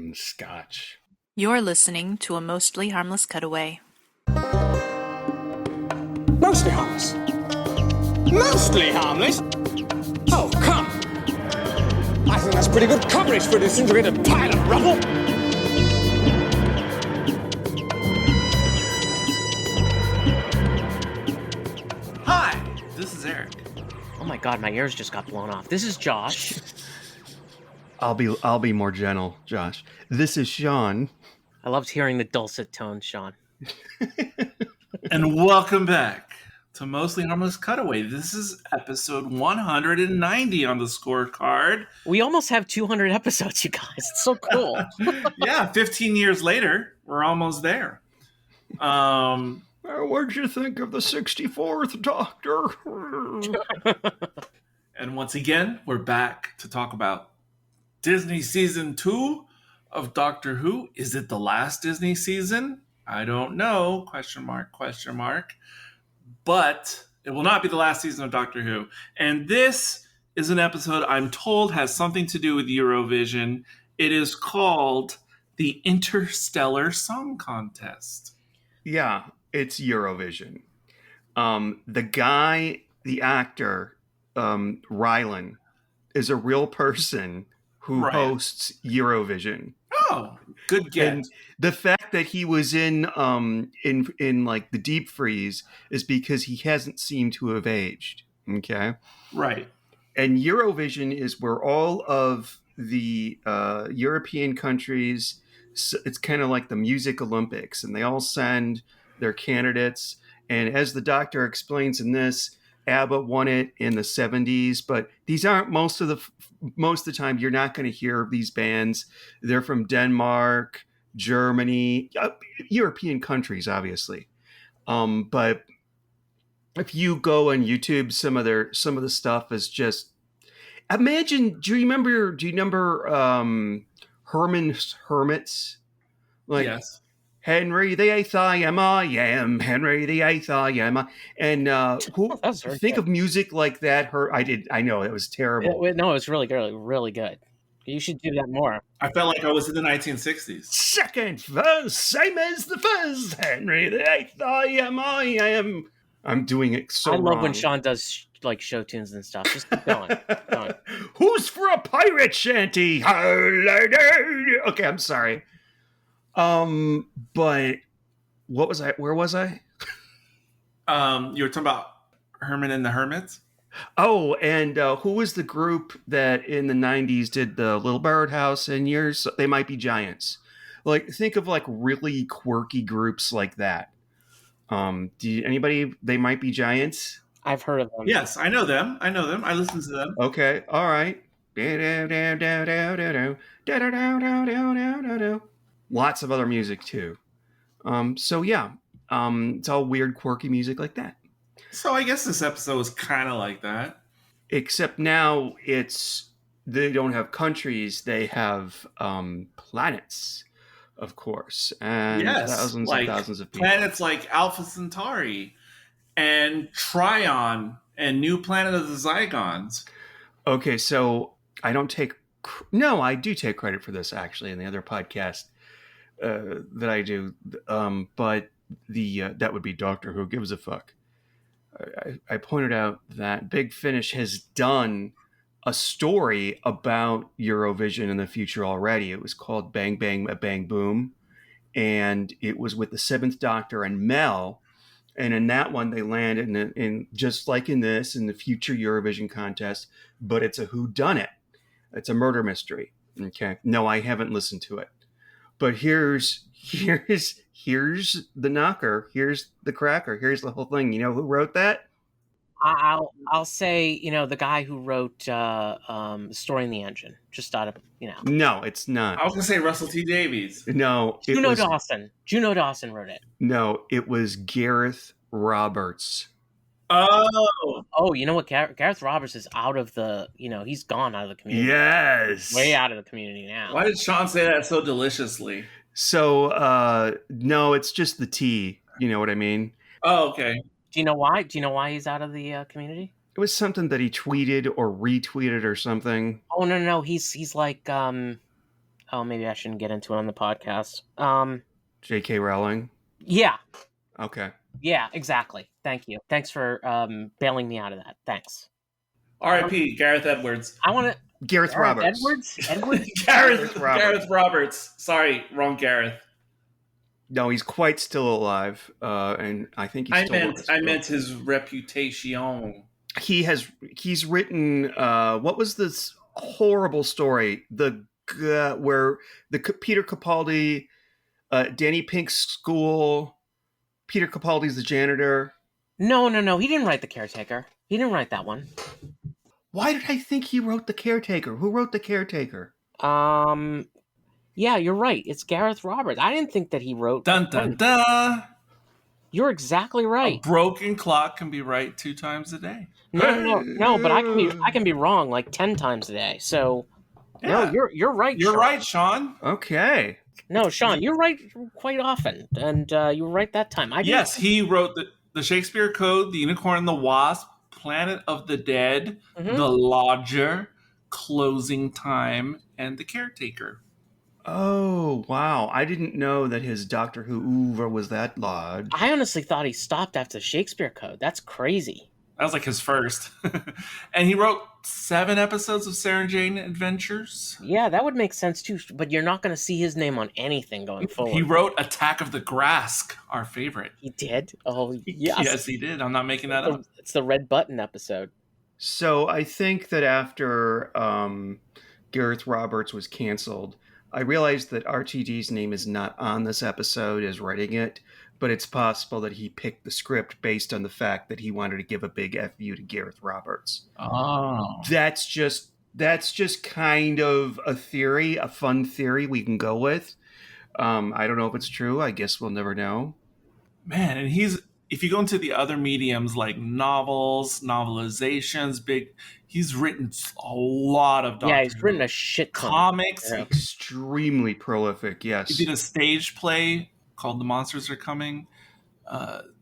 and scotch. You're listening to a mostly harmless cutaway. Mostly harmless. Mostly harmless? Oh, come. I think that's pretty good coverage for this integrated pile of rubble. Hi, this is Eric. Oh my god, my ears just got blown off. This is Josh. I'll be more gentle, Josh. This is Sean. I loved hearing the dulcet tones, Sean. And welcome back to Mostly Harmless Cutaway. This is episode 190 on the scorecard. We almost have 200 episodes, you guys. It's so cool. Yeah, 15 years later, we're almost there. What'd you think of the 64th Doctor? And once again, we're back to talk about Disney Season 2 of Doctor Who. Is it the last Disney season? I don't know. Question mark, question mark. But it will not be the last season of Doctor Who. And this is an episode I'm told has something to do with Eurovision. It is called the Interstellar Song Contest. Yeah, it's Eurovision. The actor, Rylan, is a real person who hosts Eurovision. Oh, good guess. And the fact that he was in like the deep freeze is because he hasn't seemed to have aged. Okay, right. And Eurovision is where all of the European countries. It's kind of like the Music Olympics, and they all send their candidates. And as the Doctor explains in this, ABBA won it in the 70s, but these aren't most of the time you're not going to hear these bands. They're from Denmark, Germany, European countries, obviously. But if you go on YouTube, some of the stuff is just imagine. Do you remember Herman's Hermits? Like, yes. Henry the Eighth, I am Henry the Eighth, I am. And think of music like that? I know it was terrible. No, it was really good, really good. You should do that more. I felt like I was in the 1960s. Second verse, same as the first. Henry the Eighth, I am. I'm doing it so wrong. I love when Sean does like show tunes and stuff. Just keep going. Who's for a pirate shanty? Okay, I'm sorry. But what was I? Where was I? You were talking about Herman and the Hermits. Oh, and who was the group that in the 90s did the Little Birdhouse and yours? They Might Be Giants. Like, think of like really quirky groups like that. Anybody? They Might Be Giants. I've heard of them. Yes, I know them. I listen to them. Okay, all right. Lots of other music too. So yeah, it's all weird, quirky music like that. So I guess this episode was kind of like that. Except now they don't have countries, they have planets, of course. And thousands and thousands of people. Planets like Alpha Centauri and Trion and New Planet of the Zygons. Okay, so I do take credit for this actually in the other podcast. That I do, but that would be Doctor Who Gives a Fuck. I pointed out that Big Finish has done a story about Eurovision in the future already. It was called Bang Bang Bang Boom, and it was with the Seventh Doctor and Mel. And in that one, they landed in just like in this, in the future Eurovision contest, but it's a whodunit. It's a murder mystery. Okay, no, I haven't listened to it. But here's the knocker. Here's the cracker. Here's the whole thing. You know who wrote that? I'll say, the guy who wrote Story in the Engine. Just out of, No, it's not. I was going to say Russell T. Davies. No. Juno Dawson. Juno Dawson wrote it. No, it was Gareth Roberts. Oh, you know what? Gareth Roberts is out of the, he's gone out of the community. Yes. Way out of the community now. Why did Sean say that so deliciously? So, no, it's just the T. You know what I mean? Oh, okay. Do you know why? Do you know why he's out of the community? It was something that he tweeted or retweeted or something. Oh, no. He's like, Oh, maybe I shouldn't get into it on the podcast. J.K. Rowling. Yeah. Okay. Yeah, exactly. Thank you. Thanks for bailing me out of that. Thanks. R.I.P. Gareth Edwards. I want to... Gareth Roberts. Edwards? Gareth Roberts. Sorry, wrong Gareth. No, he's quite still alive, and I think he's I meant his reputation. He's written what was this horrible story where the Peter Capaldi, Danny Pink's school, Peter Capaldi's the janitor. No, he didn't write The Caretaker. He didn't write that one. Why did I think he wrote The Caretaker? Who wrote The Caretaker? Yeah, you're right. It's Gareth Roberts. I didn't think that he wrote... Dun, dun, dun. You're exactly right. A broken clock can be right 2 times a day. No, but I can be wrong like 10 times a day. So, yeah. No, you're right. You're Sean. right, Sean. Okay. No, Sean, you're right quite often, and you were right that time. Yes, he wrote the Shakespeare Code, The Unicorn and the Wasp, Planet of the Dead, The Lodger, Closing Time, and The Caretaker. Oh, wow. I didn't know that his Doctor Who oeuvre was that large. I honestly thought he stopped after Shakespeare Code. That's crazy. That was like his first. And he wrote 7 episodes of Sarah Jane Adventures. Yeah, that would make sense too, but you're not going to see his name on anything going forward. He wrote Attack of the Grask, our favorite. He did? Oh, yes. Yes, he did. I'm not making that up. It's the Red Button episode. So I think that after Gareth Roberts was canceled, I realized that RTD's name is not on this episode as writing it, but it's possible that he picked the script based on the fact that he wanted to give a big FU to Gareth Roberts. Oh. That's just kind of a theory, a fun theory we can go with. I don't know if it's true. I guess we'll never know. Man, and if you go into the other mediums like novels, novelizations, he's written a lot of Doctor he's written a shit ton. Comics. Yeah. Extremely prolific, yes. He did a stage play called The Monsters Are Coming.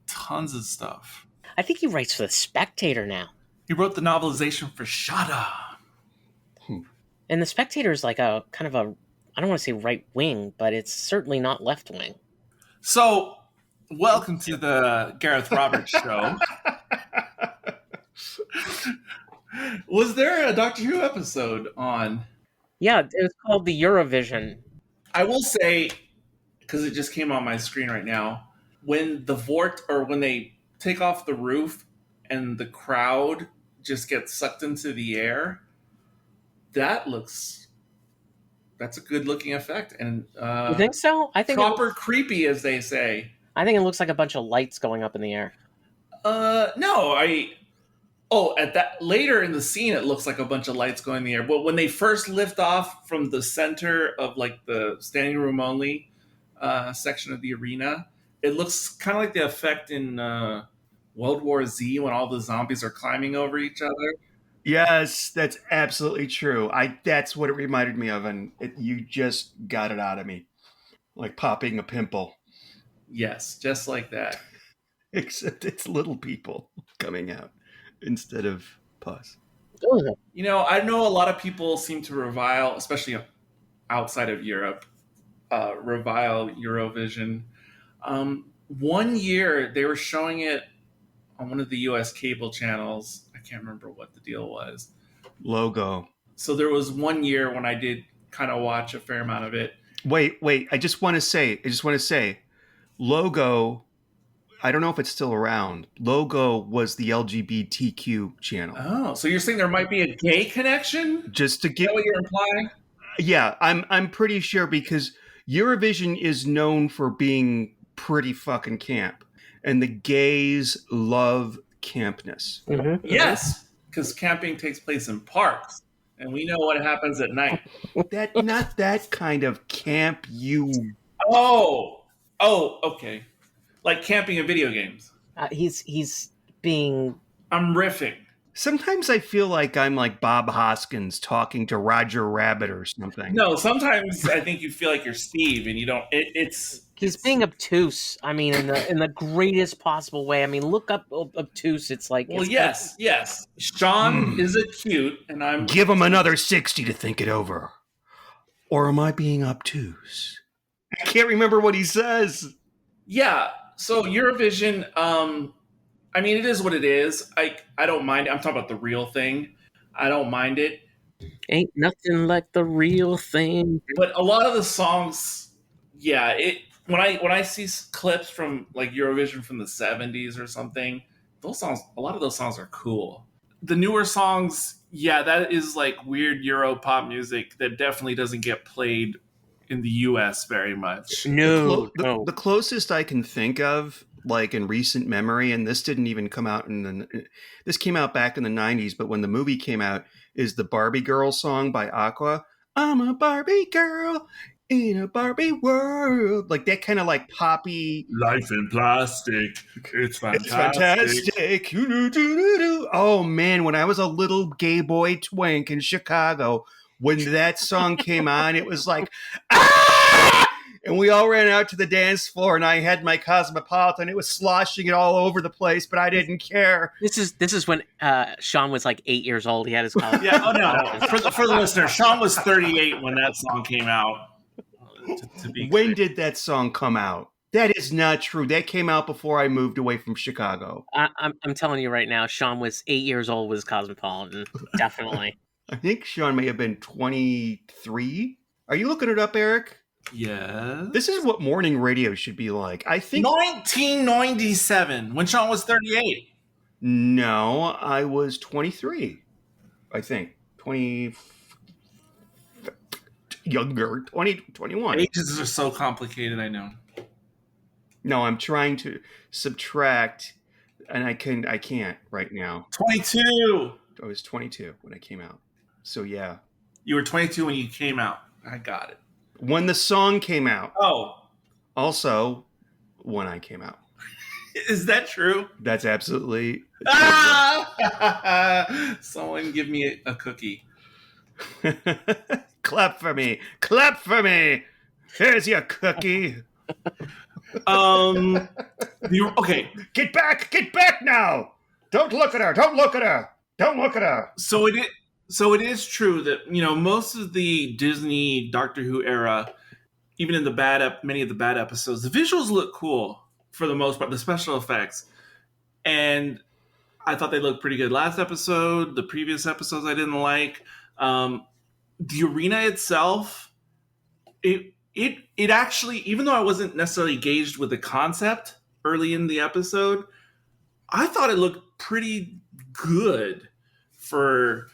Tons of stuff. I think he writes for The Spectator now. He wrote the novelization for Shada. And The Spectator is like a kind of a, I don't want to say right wing, but it's certainly not left wing. So, welcome to the Gareth Roberts show. Was there a Doctor Who episode on? Yeah, it was called the Eurovision. I will say, because it just came on my screen right now, when when they take off the roof and the crowd just gets sucked into the air, that's a good looking effect. And you think so? I think proper creepy, as they say. I think it looks like a bunch of lights going up in the air. No, at that later in the scene, it looks like a bunch of lights going in the air. But when they first lift off from the center of like the standing room only section of the arena, it looks kind of like the effect in World War Z when all the zombies are climbing over each other. Yes, that's absolutely true. That's what it reminded me of, and you just got it out of me, like popping a pimple. Yes, just like that. Except it's little people coming out instead of pus. You know, I know a lot of people seem to revile, especially outside of Europe, revile Eurovision. 1 year they were showing it on one of the US cable channels. I can't remember what the deal was. Logo. So there was 1 year when I did kind of watch a fair amount of it. Wait. I just want to say, Logo, I don't know if it's still around. Logo was the LGBTQ channel. Oh, so you're saying there might be a gay connection? Just to Is that what you're implying? Yeah, I'm pretty sure, because Eurovision is known for being pretty fucking camp, and the gays love campness. Mm-hmm. Yes, because camping takes place in parks, and we know what happens at night. Not that kind of camp. Oh, okay. Like camping in video games. He's being... I'm riffing. Sometimes I feel like I'm like Bob Hoskins talking to Roger Rabbit or something. No, sometimes I think you feel like you're Steve, and you don't. He's being obtuse. I mean, in the greatest possible way. I mean, look up obtuse. It's like... Well, yes. Sean is a cute, and I'm... Give him another 60 to think it over. Or am I being obtuse? I can't remember what he says. Yeah. So Eurovision, I mean, it is what it is. I don't mind it. I'm talking about the real thing. I don't mind it. Ain't nothing like the real thing. But a lot of the songs, yeah, it when I see clips from like Eurovision from the 70s or something, those songs, a lot of those songs are cool. The newer songs, yeah, that is like weird Euro pop music that definitely doesn't get played in the US very much. No, The closest I can think of, like in recent memory, and this didn't even come out this came out back in the 90s, but when the movie came out, is the Barbie Girl song by Aqua. I'm a Barbie girl in a Barbie world. Like that kind of like poppy. Life in plastic, it's fantastic. It's fantastic. Oh man, when I was a little gay boy twink in Chicago, when that song came on, it was like, ah! And we all ran out to the dance floor, and I had my Cosmopolitan. It was sloshing it all over the place, but I didn't care. This is when Sean was like 8 years old. He had his college. Yeah, oh no. For the listener, Sean was 38 when that song came out. When did that song come out? That is not true. That came out before I moved away from Chicago. I'm telling you right now, Sean was 8 years old with his Cosmopolitan. Definitely. I think Sean may have been 23. Are you looking it up, Eric? Yeah. This is what morning radio should be like. I think 1997, when Sean was 38. No, I was 23. I think 20 younger, 21. Ages are so complicated, I know. No, I'm trying to subtract, and I can't right now. 22. I was 22 when I came out. So yeah. You were 22 when you came out. I got it. When the song came out. Oh. Also, when I came out. Is that true? That's absolutely. Someone give me a cookie. Clap for me. Clap for me. Here's your cookie. Okay. Get back now. Don't look at her. Don't look at her. Don't look at her. So it is true that, you know, most of the Disney Doctor Who era, even in many of the bad episodes, the visuals look cool for the most part, the special effects. And I thought they looked pretty good last episode. The previous episodes I didn't like. The arena itself, it actually, even though I wasn't necessarily engaged with the concept early in the episode, I thought it looked pretty good for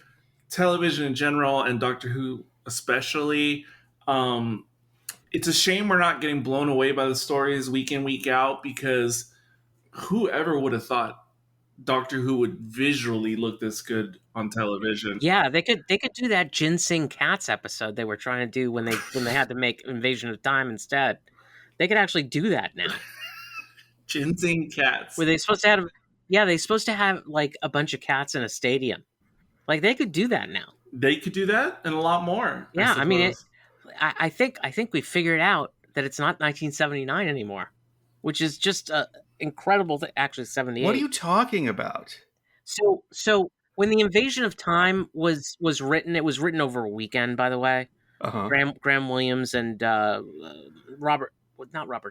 television in general and Doctor Who especially. It's a shame we're not getting blown away by the stories week in, week out, because whoever would have thought Doctor Who would visually look this good on television? Yeah, they could do that ginseng cats episode they were trying to do when they had to make Invasion of Time instead. They could actually do that now. Ginseng cats. Were they supposed to have like a bunch of cats in a stadium? Like they could do that now. They could do that and a lot more. Yeah, I mean, I think we figured out that it's not 1979 anymore, which is just incredible. Actually, 78. What are you talking about? So when the Invasion of Time was written, it was written over a weekend. By the way, Graham Williams and not Robert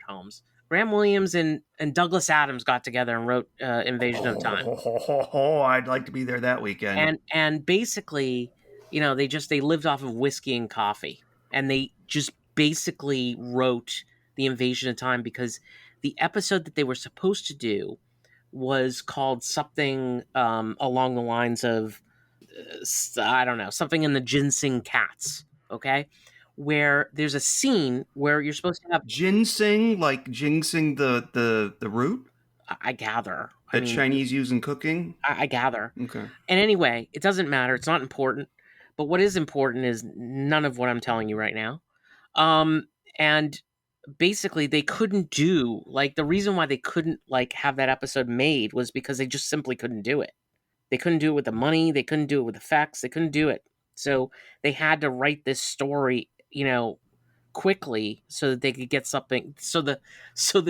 Holmes. Graham Williams and Douglas Adams got together and wrote Invasion of Time. I'd like to be there that weekend. And basically, you know, they lived off of whiskey and coffee, and they just basically wrote the Invasion of Time because the episode that they were supposed to do was called something along the lines of I don't know, something in the Ginseng Cats. Okay. Where there's a scene where you're supposed to have ginseng, like ginseng the root. I gather that Chinese use in cooking. I gather. Okay. And anyway, it doesn't matter. It's not important. But what is important is none of what I'm telling you right now. And basically, they couldn't do the reason why they couldn't have that episode made was because they just simply couldn't do it. They couldn't do it with the money. They couldn't do it with effects. They couldn't do it. So they had to write this story, you know, quickly so that they could get something. So the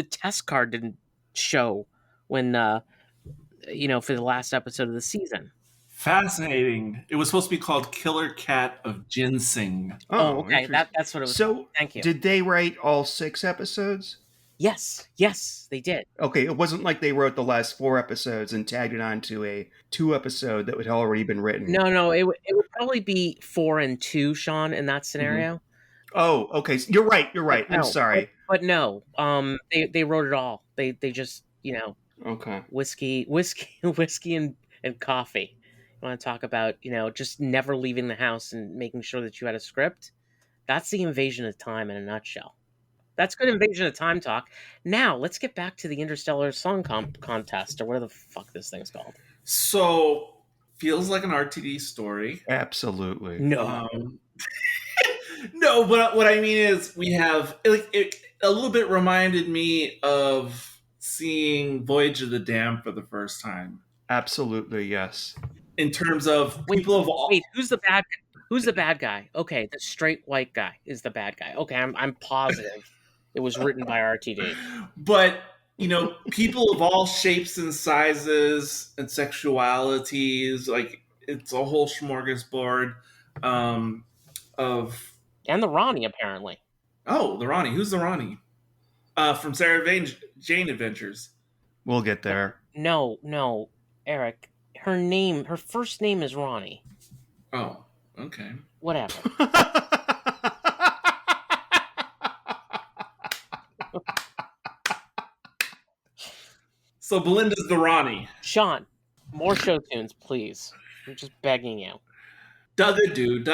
test card didn't show when, you know, for the last episode of the season. Fascinating. It was supposed to be called Killer Cat of Ginseng. Oh, okay. Interesting. That's what it was. So, Thank you. did they write all 6 episodes? Yes, they did. Okay, it wasn't like they wrote the last 4 episodes and tagged it onto a 2 episode that had already been written. No, it would probably be 4 and 2, Sean, in that scenario. Oh, okay. You're right. I'm No, sorry. But no, they wrote it all. They just, Okay. whiskey and coffee. You want to talk about, just never leaving the house and making sure that you had a script? That's the Invasion of Time in a nutshell. That's good Invasion of Time talk. Now, let's get back to the Interstellar Song Contest, or whatever the fuck this thing's called. So, feels like an RTD story. Absolutely. No. No, but what I mean is we have it a little bit reminded me of seeing Voyage of the Damned for the first time. Absolutely, yes. In terms of people of all. Wait, who's the bad guy? Who's the bad guy? Okay, the straight white guy is the bad guy. Okay, I'm positive it was written by RTD. But, people of all shapes and sizes and sexualities, like it's a whole smorgasbord of. And the Ronnie, apparently. Oh, the Ronnie. Who's the Ronnie? From Sarah Jane Adventures. We'll get there. No, Eric. Her first name is Ronnie. Oh, okay. Whatever. So Belinda's the Ronnie. Sean, more show tunes, please. I'm just begging you. Dug-a-doo.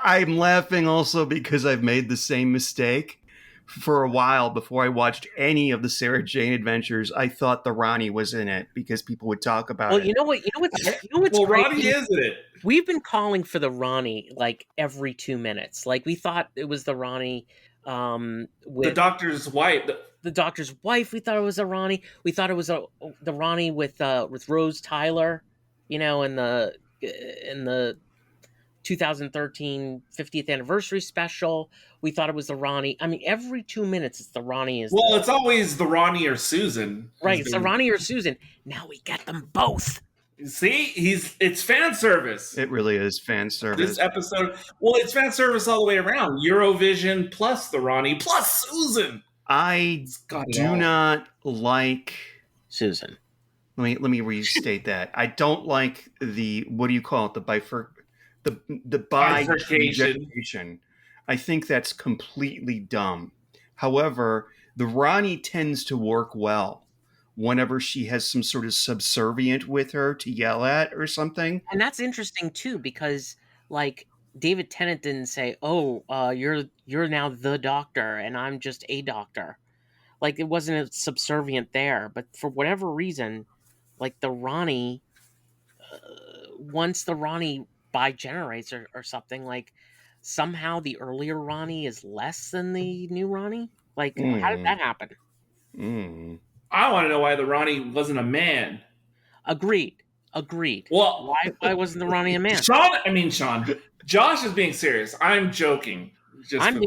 I'm laughing also because I've made the same mistake. For a while, before I watched any of the Sarah Jane Adventures, I thought the Ronnie was in it because people would talk about it. Well, you know what's well, great? Ronnie is in it. We've been calling for the Ronnie like every 2 minutes. Like we thought it was the Ronnie with the doctor's wife. The doctor's wife. We thought it was a Ronnie. We thought it was the Ronnie with Rose Tyler, in the 2013 50th anniversary special. We thought it was the Ronnie. I mean, every 2 minutes it's the Ronnie. It's always the Ronnie or Susan. Right, it's the Ronnie or Susan. Now we get them both. See, it's fan service. It really is fan service. This episode, it's fan service all the way around. Eurovision plus the Ronnie plus Susan. I do not like Susan. Let me restate that. I don't like the, what do you call it? The bifurcation. I think that's completely dumb. However, the Ronnie tends to work well whenever she has some sort of subservient with her to yell at or something. And that's interesting too, because like David Tennant didn't say, "Oh, you're now the doctor, and I'm just a doctor." Like it wasn't a subservient there, but for whatever reason, like the Ronnie, once the Ronnie bi-generates or something, like somehow the earlier Ronnie is less than the new Ronnie. Like, how did that happen? I want to know why the Ronnie wasn't a man. Agreed. Well, why wasn't the Ronnie a man? Sean. Josh is being serious. I'm joking. I'm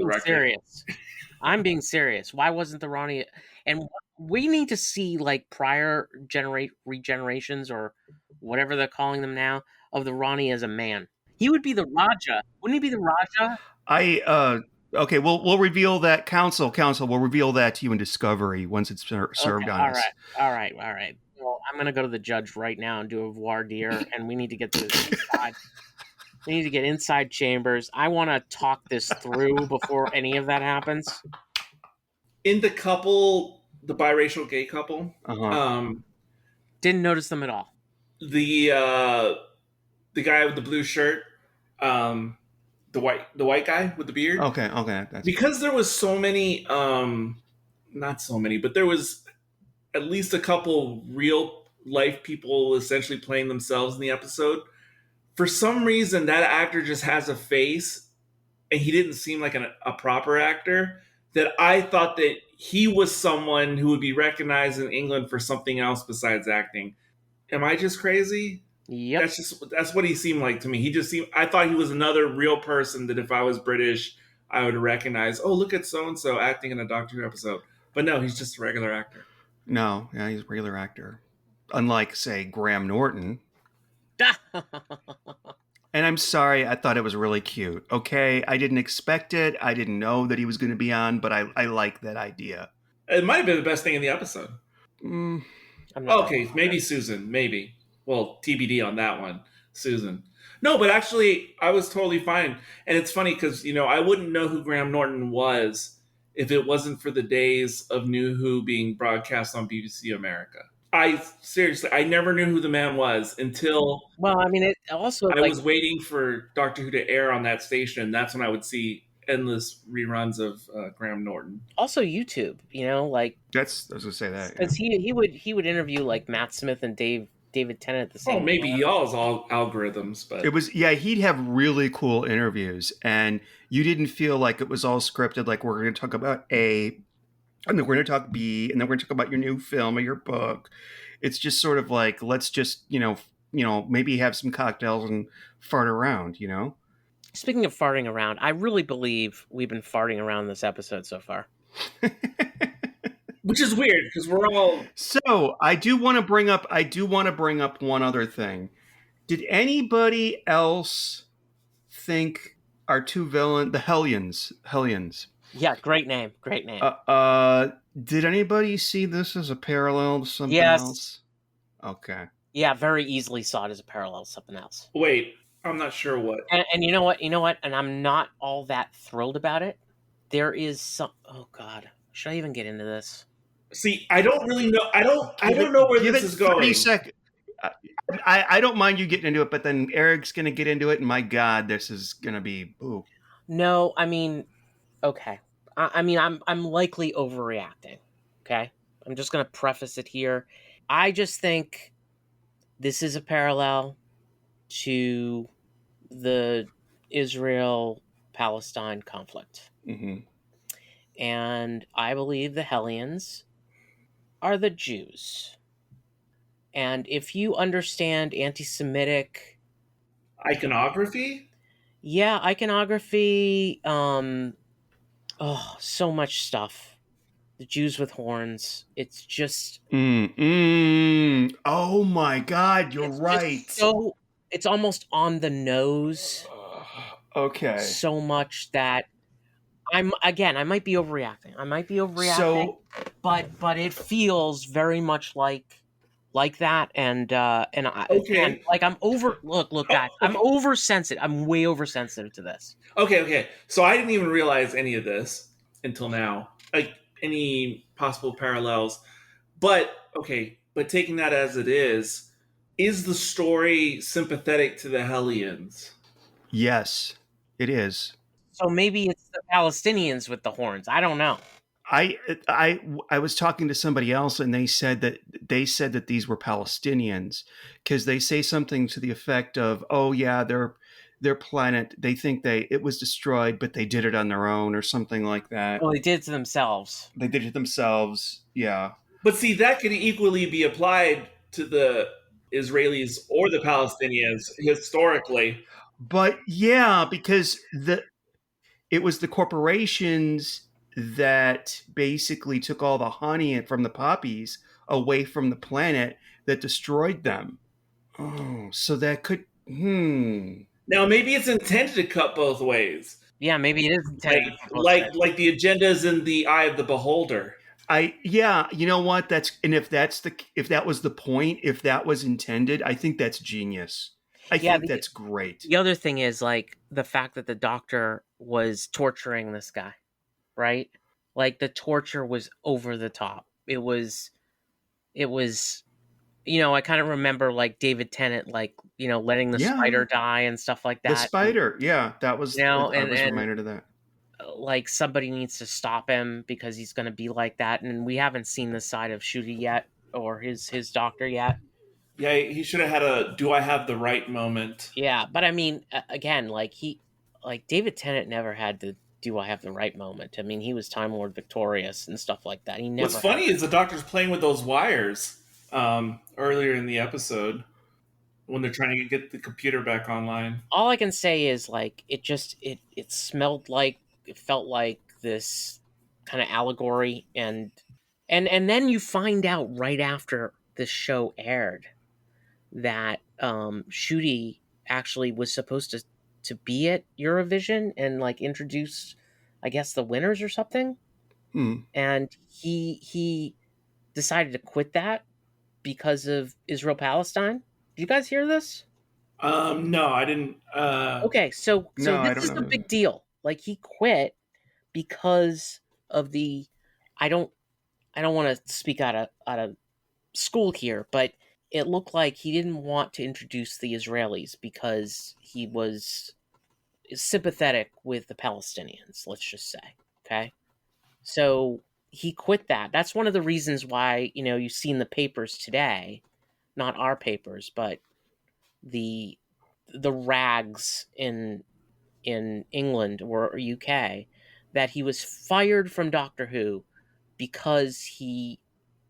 being serious. Why wasn't the Ronnie? And we need to see like prior regenerations or whatever they're calling them now of the Ronnie as a man. He would be the Raja. Wouldn't he be the Raja? Okay, we'll reveal that. Council, we'll reveal that to you in Discovery once it's served on us. All right. Well, I'm going to go to the judge right now and do a voir dire, and we need to get to this inside. We need to get inside chambers. I want to talk this through before any of that happens. In the couple, the biracial gay couple, didn't notice them at all. The guy with the blue shirt, the white guy with the beard. Okay. Because there was so many, not so many, but there was at least a couple real life people essentially playing themselves in the episode. For some reason, that actor just has a face, and he didn't seem like a proper actor, that I thought that he was someone who would be recognized in England for something else besides acting. Am I just crazy? Yep. That's what he seemed like to me. I thought he was another real person that if I was British, I would recognize, oh, look at so-and-so acting in a Doctor Who episode. But no, he's just a regular actor. No, yeah, he's a regular actor. Unlike, say, Graham Norton. And I'm sorry, I thought it was really cute. Okay, I didn't expect it. I didn't know that he was going to be on, but I like that idea. It might have been the best thing in the episode. Mm, I'm not Okay, maybe Susan. Maybe. Well, TBD on that one. Susan. No, but actually, I was totally fine. And it's funny because, I wouldn't know who Graham Norton was if it wasn't for the days of New Who being broadcast on BBC America. I never knew who the man was until Well, I mean, it also I was waiting for Doctor Who to air on that station. And that's when I would see endless reruns of Graham Norton. also YouTube. that's I was going to say that. Because he would interview like Matt Smith and David Tennant at the same. Oh, maybe y'all's all algorithms, but It was, yeah, he'd have really cool interviews, and you didn't feel like it was all scripted, like we're going to talk about A, and then we're going to talk B, and then we're going to talk about your new film or your book. It's just sort of like, let's just, maybe have some cocktails and fart around, Speaking of farting around, I really believe we've been farting around this episode so far. which is weird because we're all. So I do want to bring up one other thing. Did anybody else think our two the Hellions? Yeah, great name. Did anybody see this as a parallel to something Yes. else? Okay. Yeah, very easily saw it as a parallel to something else. Wait, I'm not sure what. And you know what? And I'm not all that thrilled about it. There is some. Oh God, should I even get into this? See, I don't really know. I don't know where this is going. 30 seconds. I don't mind you getting into it, but then Eric's going to get into it, and my God, this is going to be ooh. No, I mean, okay. I'm likely overreacting. Okay, I'm just going to preface it here. I just think this is a parallel to the Israel-Palestine conflict. Mm-hmm. And I believe the Hellions are the Jews. And if you understand anti-Semitic Iconography? Yeah, iconography, so much stuff. The Jews with horns. It's just Oh my God, you're right. So it's almost on the nose. Okay. So much that I might be overreacting. So, but it feels very much like that, and Okay. I'm over. Look, guys, I'm oversensitive. I'm way oversensitive to this. Okay. So I didn't even realize any of this until now. Like any possible parallels. But taking that as it is the story sympathetic to the Hellions? yes, it is. So maybe it's the Palestinians with the horns. I don't know. I was talking to somebody else, and they said that these were Palestinians because they say something to the effect of, "Oh yeah, their planet. They think it was destroyed, but they did it on their own, or something like that." Well, they did it to themselves. They did it themselves. Yeah. But see, that could equally be applied to the Israelis or the Palestinians historically. But yeah, because it was the corporations that basically took all the honey from the poppies away from the planet that destroyed them. Oh, so that could. Now maybe it's intended to cut both ways. Yeah, maybe it is intended. Like the agenda is in the eye of the beholder. You know what? If that was the point, if that was intended, I think that's genius. I think that's great. The other thing is like the fact that the doctor was torturing this guy, right? Like the torture was over the top. It was, I kind of remember like David Tennant, like, letting the spider die and stuff like that. The spider. Yeah. That was, I was reminded of that. Like somebody needs to stop him because he's going to be like that. And we haven't seen the side of Ncuti yet or his doctor yet. Yeah, he should have had a "do I have the right" moment. Yeah, but I mean, again, like David Tennant never had the "do I have the right" moment. I mean, he was Time Lord victorious and stuff like that. He never. What's funny is the doctor's playing with those wires earlier in the episode when they're trying to get the computer back online. All I can say is like it smelled like, it felt like this kind of allegory, and then you find out right after the show aired that Ncuti actually was supposed to be at Eurovision and like introduce, I guess, the winners or something. And he decided to quit that because of Israel Palestine. Did you guys hear this? No, I didn't. Okay, so No, I this don't is the know. big deal. Like he quit because of the I don't want to speak out of school here, but it looked like he didn't want to introduce the Israelis because he was sympathetic with the Palestinians, let's just say. Okay. So he quit that. That's one of the reasons why, you've seen the papers today, not our papers, but the rags in England or UK, that he was fired from Doctor Who because he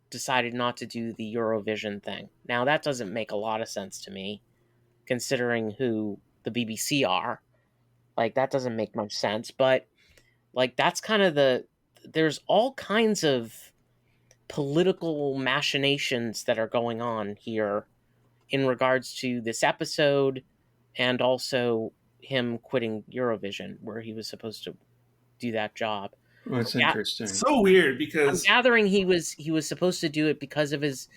decided not to do the Eurovision thing. Now that doesn't make a lot of sense to me, considering who the BBC are. Like that doesn't make much sense, but like that's kind of there's all kinds of political machinations that are going on here in regards to this episode and also him quitting Eurovision where he was supposed to do that job. Well, that's interesting. So weird I'm because gathering he was supposed to do it because of his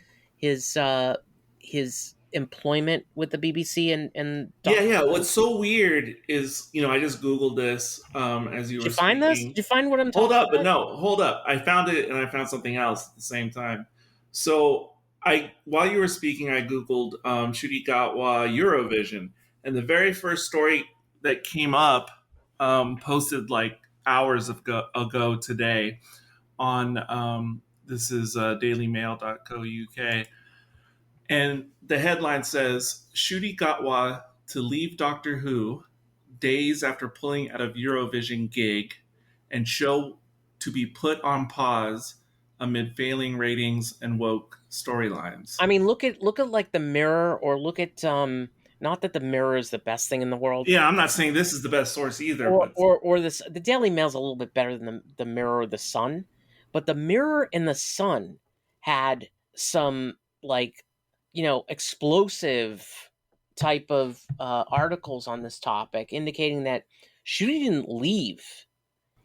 employment with the BBC and yeah. What's so weird is I just googled this as you Did were you find this? speaking. Did you find what I'm Hold talking up, but about? no, hold up. I found it and I found something else at the same time. So while you were speaking, I googled Ncuti Gatwa Eurovision, and the very first story that came up posted like hours ago today on this is dailymail.co.uk, and the headline says Ncuti Gatwa to leave Doctor Who days after pulling out of Eurovision gig and show to be put on pause amid failing ratings and woke storylines. I mean, look at like the Mirror, or look at not that the Mirror is the best thing in the world. Yeah, I'm not saying this is the best source either, but or this, the Daily Mail's a little bit better than the Mirror or the Sun, but the Mirror and the Sun had some like explosive type of articles on this topic indicating that Ncuti didn't leave.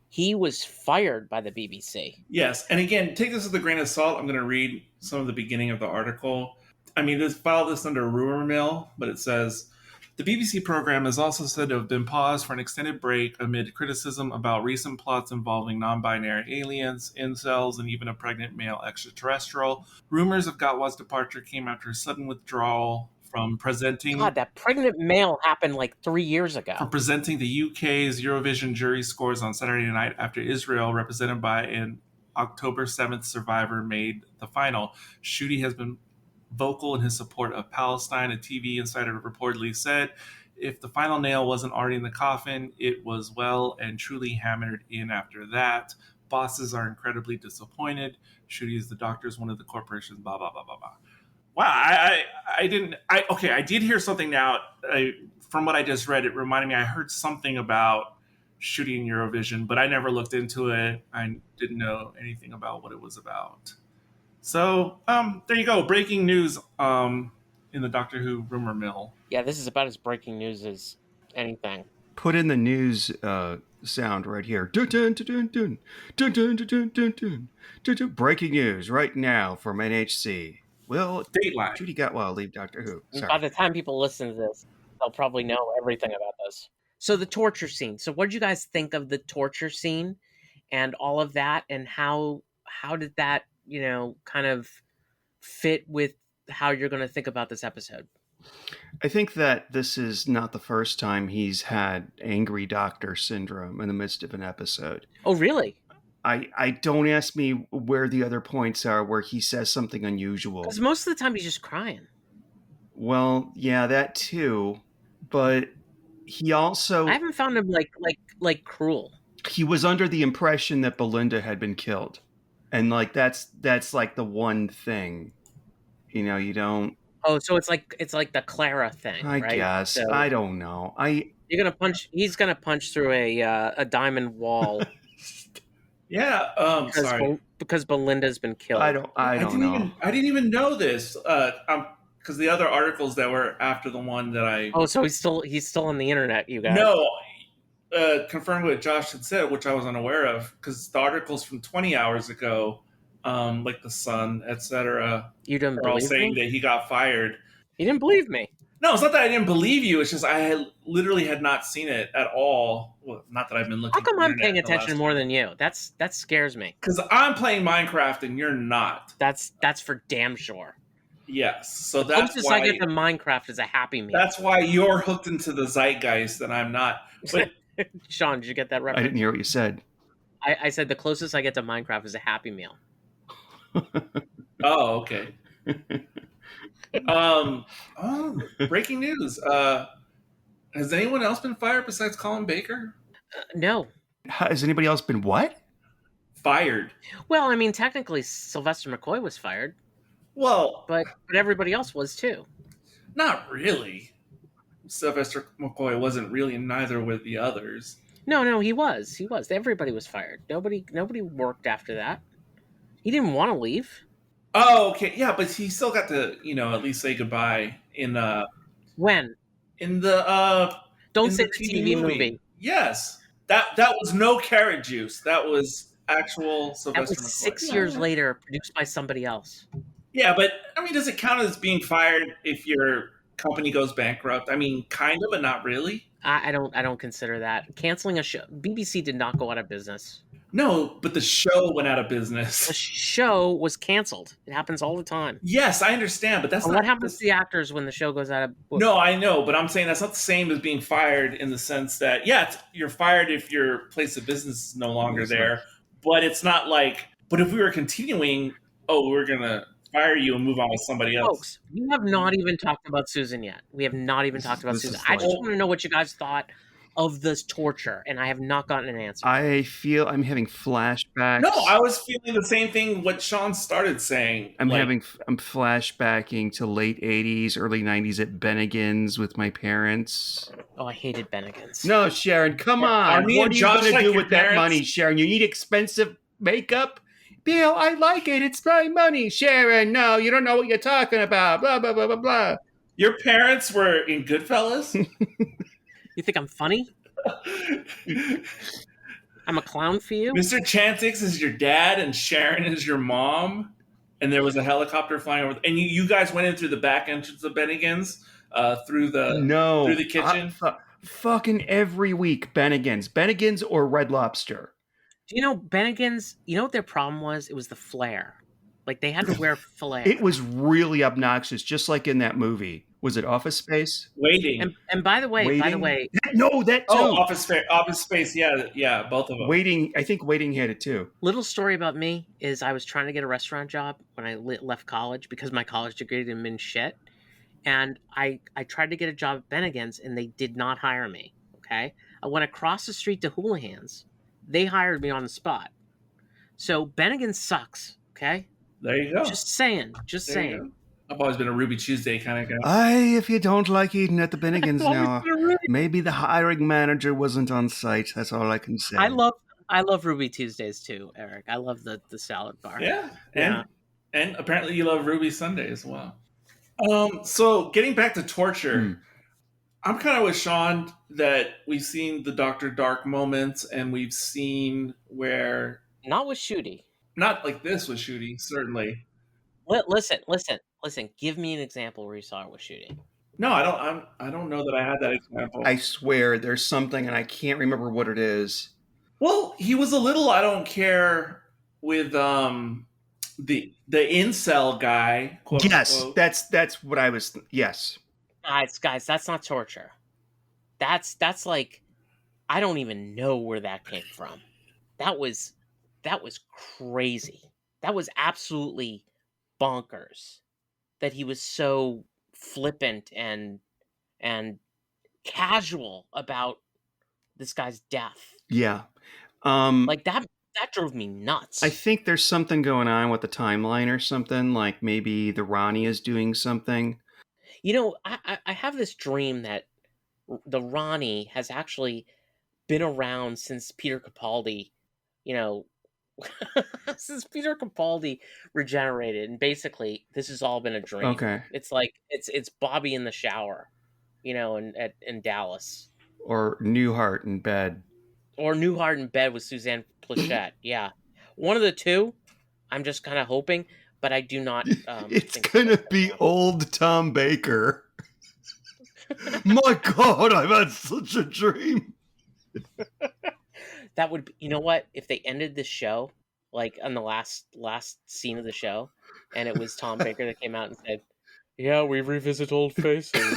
He was fired by the BBC. yes. And again, take this with a grain of salt. I'm going to read some of the beginning of the article. I mean, file this under rumor mill, but it says the BBC program is also said to have been paused for an extended break amid criticism about recent plots involving non-binary aliens, incels, and even a pregnant male extraterrestrial. Rumors of Gatwa's departure came after a sudden withdrawal from presenting. God, that pregnant male happened like 3 years ago. From presenting the UK's Eurovision jury scores on Saturday night after Israel, represented by an October 7th survivor, made the final. Ncuti has been vocal in his support of Palestine. A TV insider reportedly said, if the final nail wasn't already in the coffin, it was well and truly hammered in after that. Bosses are incredibly disappointed. Ncuti is the doctors, one of the corporations, blah, blah, blah, blah, blah. Wow, I did hear something now. From what I just read, it reminded me I heard something about shooting Eurovision, but I never looked into it. I didn't know anything about what it was about. So there you go, breaking news in the Doctor Who rumor mill. Yeah, this is about as breaking news as anything. Put in the news sound right here. Dun, dun, dun, dun, dun. Dun, dun, dun, dun, dun, dun. Dun, dun. Breaking news right now from NHC. Will Dateline. Ncuti Gatwa leave Doctor Who? Sorry. By the time people listen to this, they'll probably know everything about this. So the torture scene. So what did you guys think of the torture scene and all of that, and how did that, kind of fit with how you're going to think about this episode? I think that this is not the first time he's had angry doctor syndrome in the midst of an episode. Oh, really? I don't ask me where the other points are where he says something unusual. Because most of the time he's just crying. Well, yeah, that too. But he also... I haven't found him like cruel. He was under the impression that Belinda had been killed. And like that's like the one thing. You don't... Oh, so it's like the Clara thing, I right? guess. So I don't know. He's gonna punch through a diamond wall. Yeah, sorry. Because Belinda's been killed. I don't know. I didn't even know this. because the other articles that were after the one that I Oh, so he's still on the internet, you guys. no confirmed what Josh had said, which I was unaware of, because the articles from 20 hours ago, like the Sun, etc., You didn't are all believe saying me? that he got fired. You didn't believe me. No, it's not that I didn't believe you. It's just I had not seen it at all. Well, not that I've been looking. How come I'm paying attention more than you? That scares me. Because I'm playing Minecraft and you're not. That's for damn sure. Yes, so The that's closest why I get to Minecraft is a Happy Meal. that's why you're hooked into the zeitgeist and I'm not. But Sean, did you get that I reference? didn't hear what you said. I said the closest I get to Minecraft is a Happy Meal. oh, okay. Breaking news. Has anyone else been fired besides Colin Baker? No. Has anybody else been what? Fired. Well, I mean, technically, Sylvester McCoy was fired, Well, but everybody else was too. not really. Sylvester McCoy wasn't really, and neither were the others. No, he was. He was. Everybody was fired. Nobody worked after that. He didn't want to leave. Oh, okay. Yeah, but he still got to, at least say goodbye in When? in the Don't in say the the TV movie. Yes. That was no carrot juice. That was actual That Sylvester was McCoy. 6 years later, produced by somebody else. Yeah, but I mean, does it count as being fired if your company goes bankrupt? I mean, kind of, but not really. I don't consider that canceling a show. BBC did not go out of business. No, but the show went out of The business. show was canceled. It happens all the time. Yes, I understand, but that's And not what happens to the actors when the show goes out of? No, I know, but I'm saying that's not the same as being fired in the sense that, you're fired if your place of business is no longer there, but it's not like, but if we were continuing, we're going to fire you and move on with somebody else. Folks, we have not even talked about Susan yet. We have not even talked about This Susan. is I just like- want to know what you guys thought of this torture, and I have not gotten an answer. I feel I'm having flashbacks. No, I was feeling the same thing what Sean started saying. I'm flashbacking to late 80s, early 90s at Bennigan's with my parents. Oh, I hated Bennigan's. No, Sharon, come on. Are me What and are you Josh going to like do your with that parents? money, Sharon? You need expensive makeup? Bill, I like it. It's my money. Sharon, no, you don't know what you're talking about. Blah, blah, blah, blah, blah. Your parents were in Goodfellas? You think I'm funny? I'm a clown for you? Mr. Chantix is your dad and Sharon is your mom, and there was a helicopter flying over, and you guys went in through the back entrance of Bennigan's, through the kitchen. Fucking every week, Bennigan's or Red Lobster. Do you know Bennigan's? You know what their problem was? It was the flare. Like they had to wear flare. It was really obnoxious, just like in that movie. Was it Office Space? Waiting. And by the way, No, that too. Office Space. Yeah, both of them. Waiting. I think Waiting had it too. little story about me is I was trying to get a restaurant job when I left college because my college degree didn't mean shit. And I tried to get a job at Bennigan's and they did not hire me. Okay. I went across the street to Houlihan's. They hired me on the spot. So Bennigan's sucks. Okay. There you go. Just saying. There you go. I've always been a Ruby Tuesday kind of guy. If you don't like eating at the Bennigan's now, maybe the hiring manager wasn't on site. That's all I can say. I love Ruby Tuesdays too, Eric. I love the salad bar. Yeah. Yeah. And apparently you love Ruby Sunday as well. So getting back to torture, I'm kind of with Sean that we've seen the Dr. Dark moments and we've seen where Not with Shooty. not like this with Shooty, certainly. Listen. Give me an example where you saw it with Shooty. No, I don't know that I had that example. I swear there's something and I can't remember what it is. Well, he was a little I don't care with the incel guy. Quote Yes, unquote. that's what I was. Yes. Guys, that's not torture. That's like I don't even know where that came from. That was crazy. That was absolutely bonkers. That he was so flippant and casual about this guy's death. Yeah. Like that drove me nuts. I think there's something going on with the timeline or something. Like maybe the Ronnie is doing something. You know, I have this dream that the Ronnie has actually been around since Peter Capaldi, since Peter Capaldi regenerated, and basically this has all been a dream. Okay. It's like it's Bobby in the shower, in Dallas, Or Newhart in bed. or Newhart in bed with Suzanne Plachette. Yeah, one of the two. I'm just kind of hoping, but I do not. It's think gonna be old Tom Baker. My God, I've had such a dream. That would be, you know what? If they ended the show like on the last scene of the show, and it was Tom Baker that came out and said, "Yeah, we revisit old faces."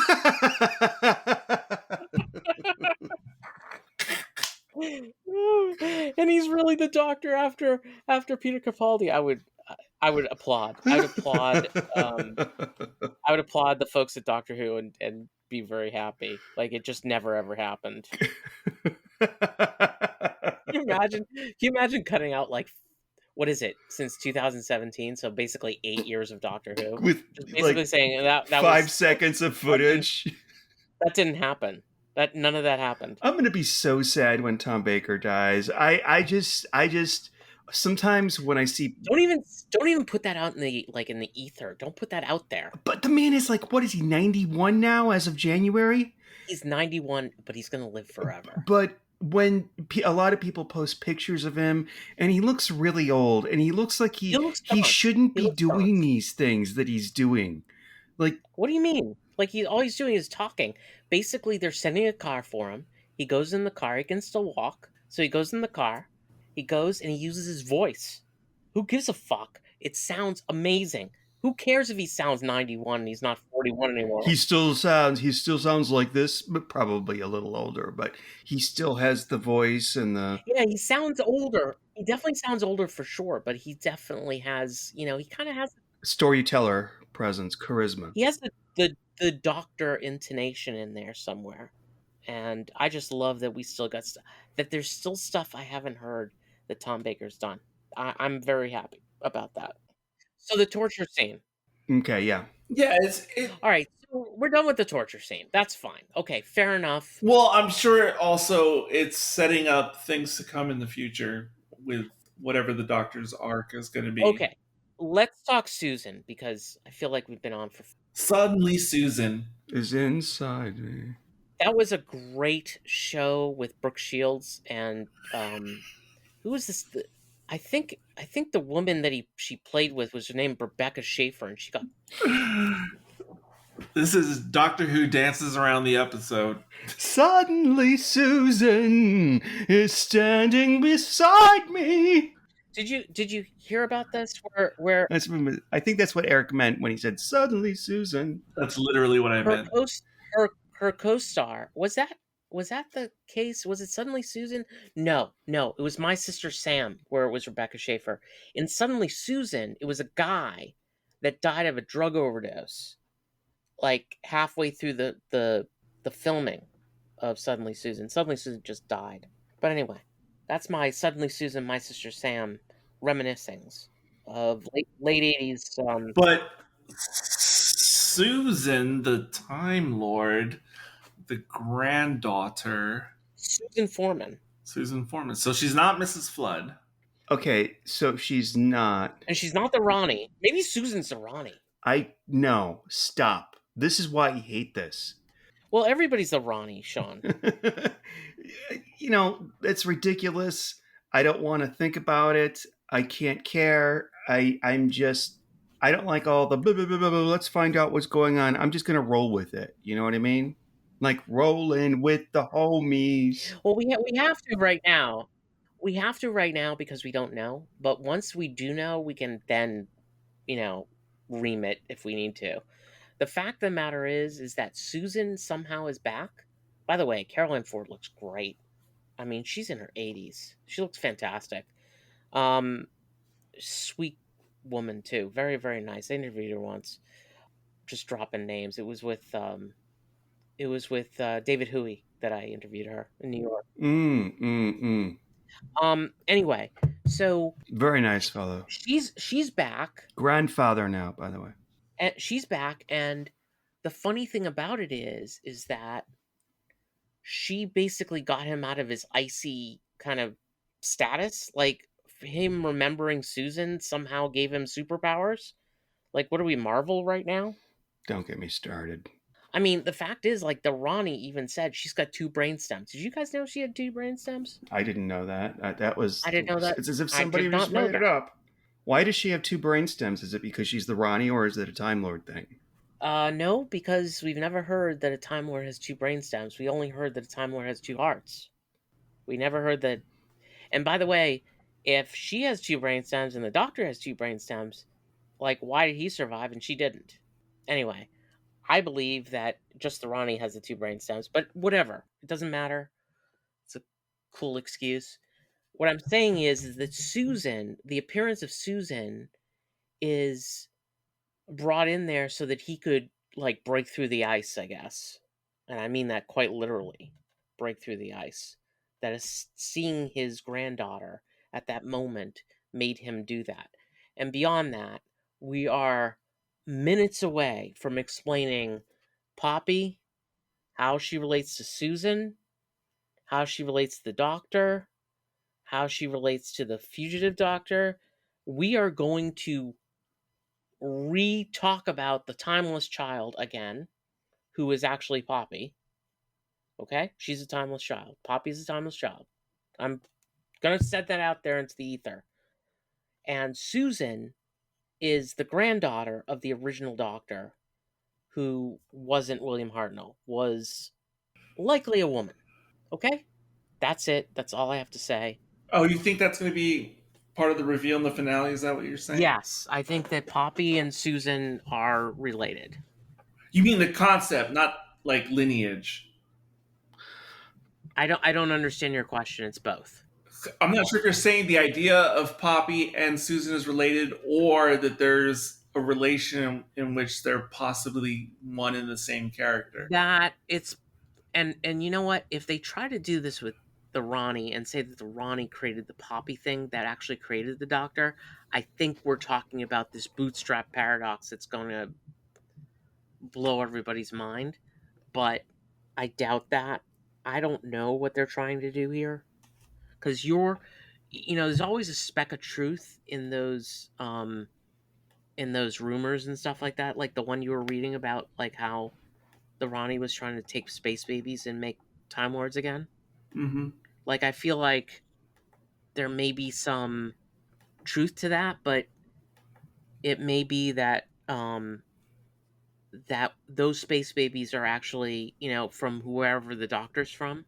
And he's really the Doctor after Peter Capaldi. I would applaud. I would applaud. I would applaud the folks at Doctor Who and be very happy. Like it just never ever happened. Can you imagine cutting out like, what is it, since 2017? So basically 8 years of Doctor Who. With just basically like saying that 5 was, seconds of footage. that didn't happen. That none of that happened. I'm gonna be so sad when Tom Baker dies. I just sometimes when I see Don't even put that out in the ether. Don't put that out there. But the man is like, what is he, 91 now as of January? He's 91, but he's gonna live forever. But when a lot of people post pictures of him, and he looks really old, and he looks like he shouldn't be doing these things that he's doing. Like, what do you mean? Like all he's doing is talking. Basically, they're sending a car for him. He goes in the car. He can still walk, so he goes in the car. He goes and he uses his voice. Who gives a fuck? It sounds amazing. Who cares if he sounds 91 and he's not 41 anymore? He still sounds like this, but probably a little older. But he still has the voice and the... Yeah, he sounds older. He definitely sounds older for sure, but he definitely has, he kind of has... storyteller presence, charisma. He has the Doctor intonation in there somewhere. And I just love that we still got that there's still stuff I haven't heard that Tom Baker's done. I'm very happy about that. So the torture scene. Okay, yeah. Yeah, all right. So we're done with the torture scene. That's fine. Okay, fair enough. Well, I'm sure also it's setting up things to come in the future with whatever the Doctor's arc is going to be. Okay, let's talk Susan, because I feel like we've been on for... Suddenly Susan is inside me. That was a great show with Brooke Shields and who was this? I think the woman that she played with was her name Rebecca Schaefer, and she got... This is Doctor Who dances around the episode. Suddenly Susan is standing beside me. Did you hear about this? Where I think that's what Eric meant when he said suddenly Susan. That's literally what I meant. Her co-star, was that the case? Was it Suddenly Susan? No, it was My Sister Sam, where it was Rebecca Schaefer. In Suddenly Susan, it was a guy that died of a drug overdose, like halfway through the filming of Suddenly Susan. Suddenly Susan just died. But anyway, that's my Suddenly Susan, My Sister Sam reminiscings of late 80s. But Susan, the Time Lord, the granddaughter, Susan Foreman. So she's not Mrs. Flood. Okay, so she's not. And she's not the Ronnie. Maybe Susan's the Ronnie. No, stop. This is why you hate this. Well, everybody's the Ronnie, Sean. It's ridiculous. I don't want to think about it. I can't care. I don't like all the blah, blah, blah, blah, blah, let's find out what's going on. I'm just going to roll with it. You know what I mean? Like rolling with the homies. Well, we have to right now. We have to right now because we don't know. But once we do know, we can then, ream it if we need to. The fact of the matter is that Susan somehow is back. By the way, Caroline Ford looks great. I mean, she's in her 80s. She looks fantastic. Sweet woman too. Very, very nice. I interviewed her once. Just dropping names. It was with David Huey that I interviewed her in New York. Anyway, so very nice fellow. She's back. Grandfather now, by the way. And she's back, and the funny thing about it is that she basically got him out of his icy kind of status, like him remembering Susan somehow gave him superpowers? Like, what are we, Marvel right now? Don't get me started. I mean, the fact is, like, the Ronnie even said she's got 2 brain stems. Did you guys know she had 2 brain stems? I didn't know that. That was. I didn't know that. It's as if I somebody did not just know made it that. up. Why does she have 2 brain stems? Is it because she's the Ronnie, or is it a Time Lord thing? No, because we've never heard that a Time Lord has 2 brain stems. We only heard that a Time Lord has 2 hearts. We never heard that. And by the way, if she has 2 brain stems and the Doctor has 2 brain stems, like, why did he survive and she didn't? Anyway, I believe that just the Ronnie has the 2 brain stems, but whatever. It doesn't matter. It's a cool excuse. What I'm saying is that Susan, the appearance of Susan, is brought in there so that he could, like, break through the ice, I guess. And I mean that quite literally. Break through the ice. That is, seeing his granddaughter at that moment made him do that. And beyond that, we are minutes away from explaining Poppy, how she relates to Susan, how she relates to the Doctor, how she relates to the fugitive Doctor. We are going to re-talk about the timeless child again, who is actually Poppy. Okay? She's a timeless child. Poppy's a timeless child. I'm gonna set that out there into the ether. And Susan is the granddaughter of the original Doctor, who wasn't William Hartnell, was likely a woman. Okay? That's it. That's all I have to say. Oh, you think that's going to be part of the reveal in the finale? Is that what you're saying? Yes, I think that Poppy and Susan are related. You mean the concept, not like lineage? I don't understand your question. It's both. I'm not sure if you're saying the idea of Poppy and Susan is related, or that there's a relation in which they're possibly one and the same character. That it's and you know what? If they try to do this with the Ronnie and say that the Ronnie created the Poppy thing that actually created the Doctor, I think we're talking about this bootstrap paradox that's going to blow everybody's mind. But I doubt that. I don't know what they're trying to do here, because there's always a speck of truth in those rumors and stuff like that, like the one you were reading about, like how the Ronnie was trying to take space babies and make Time Lords again. Mm-hmm. Like, I feel like there may be some truth to that, but it may be that that those space babies are actually, from whoever the Doctor's from,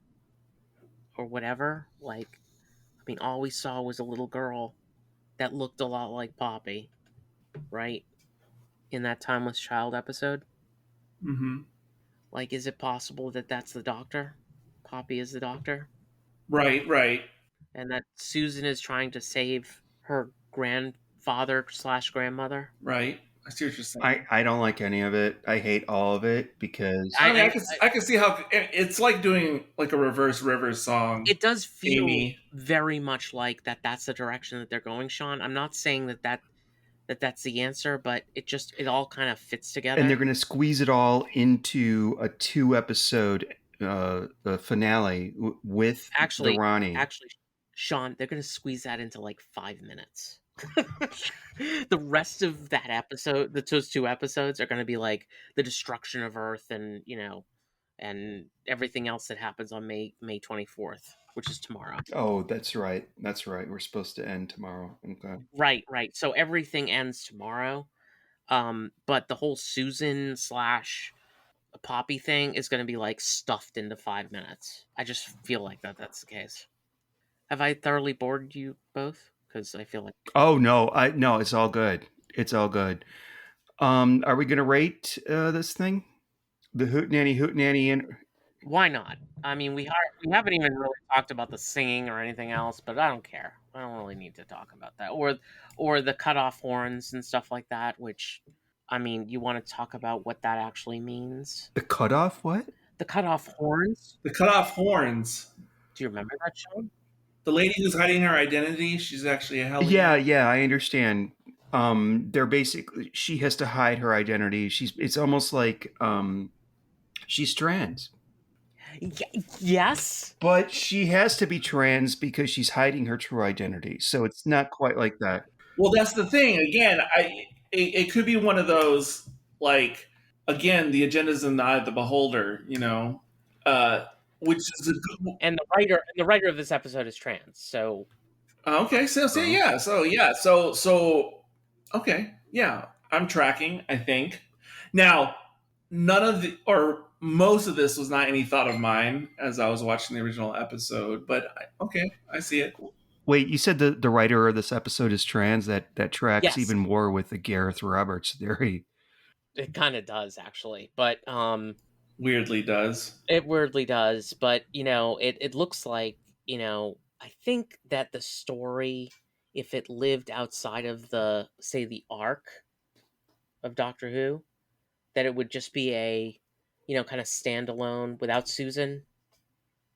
or whatever. Like, I mean, all we saw was a little girl that looked a lot like Poppy, right? In that Timeless Child episode. Mm-hmm. Like, is it possible that that's the Doctor? Poppy is the Doctor? Right. And that Susan is trying to save her grandfather/grandmother? Right. I see what you're saying. I don't like any of it. I hate all of it because I can see how it's like doing like a reverse Rivers song. It does feel Amy. very much like that's the direction that they're going, Sean. I'm not saying that's the answer, but it all kind of fits together. and they're going to squeeze it all into a 2-episode finale with the Ronnie. Actually, Sean, they're going to squeeze that into like 5 minutes. The rest of that episode, those 2 episodes, are going to be like the destruction of Earth and and everything else that happens on May 24th, which is tomorrow. Oh, that's right. We're supposed to end tomorrow. Okay. Right. So everything ends tomorrow. But the whole Susan / Poppy thing is going to be like stuffed into 5 minutes. I just feel like that's the case. Have I thoroughly bored you both? Because I feel like... Oh, no. No, it's all good. It's all good. Are we going to rate this thing? The Hootenanny and... Why not? I mean, we haven't even really talked about the singing or anything else, but I don't care. I don't really need to talk about that. Or the cut-off horns and stuff like that, which, I mean, you want to talk about what that actually means? The cutoff what? The cut-off horns? The cut-off horns. Do you remember that show? The lady who's hiding her identity, she's actually a Hellion. Yeah, I understand. They're basically, she has to hide her identity. It's almost like she's trans. Yes. But she has to be trans because she's hiding her true identity. So it's not quite like that. Well, that's the thing. Again, it could be one of those, like, again, the agenda's in the eye of the beholder, uh, which is a good. And the writer of this episode is trans. So Okay, so okay, yeah, I'm tracking. I think now none of the or most of this was not any thought of mine as I was watching the original episode, but okay, I see it. Wait, you said the writer of this episode is trans? That tracks yes, even more with the Gareth Roberts theory. it kind of does actually, but Weirdly does. it weirdly does. But it looks like I think that the story, if it lived outside of the arc of Doctor Who, that it would just be a kind of standalone without Susan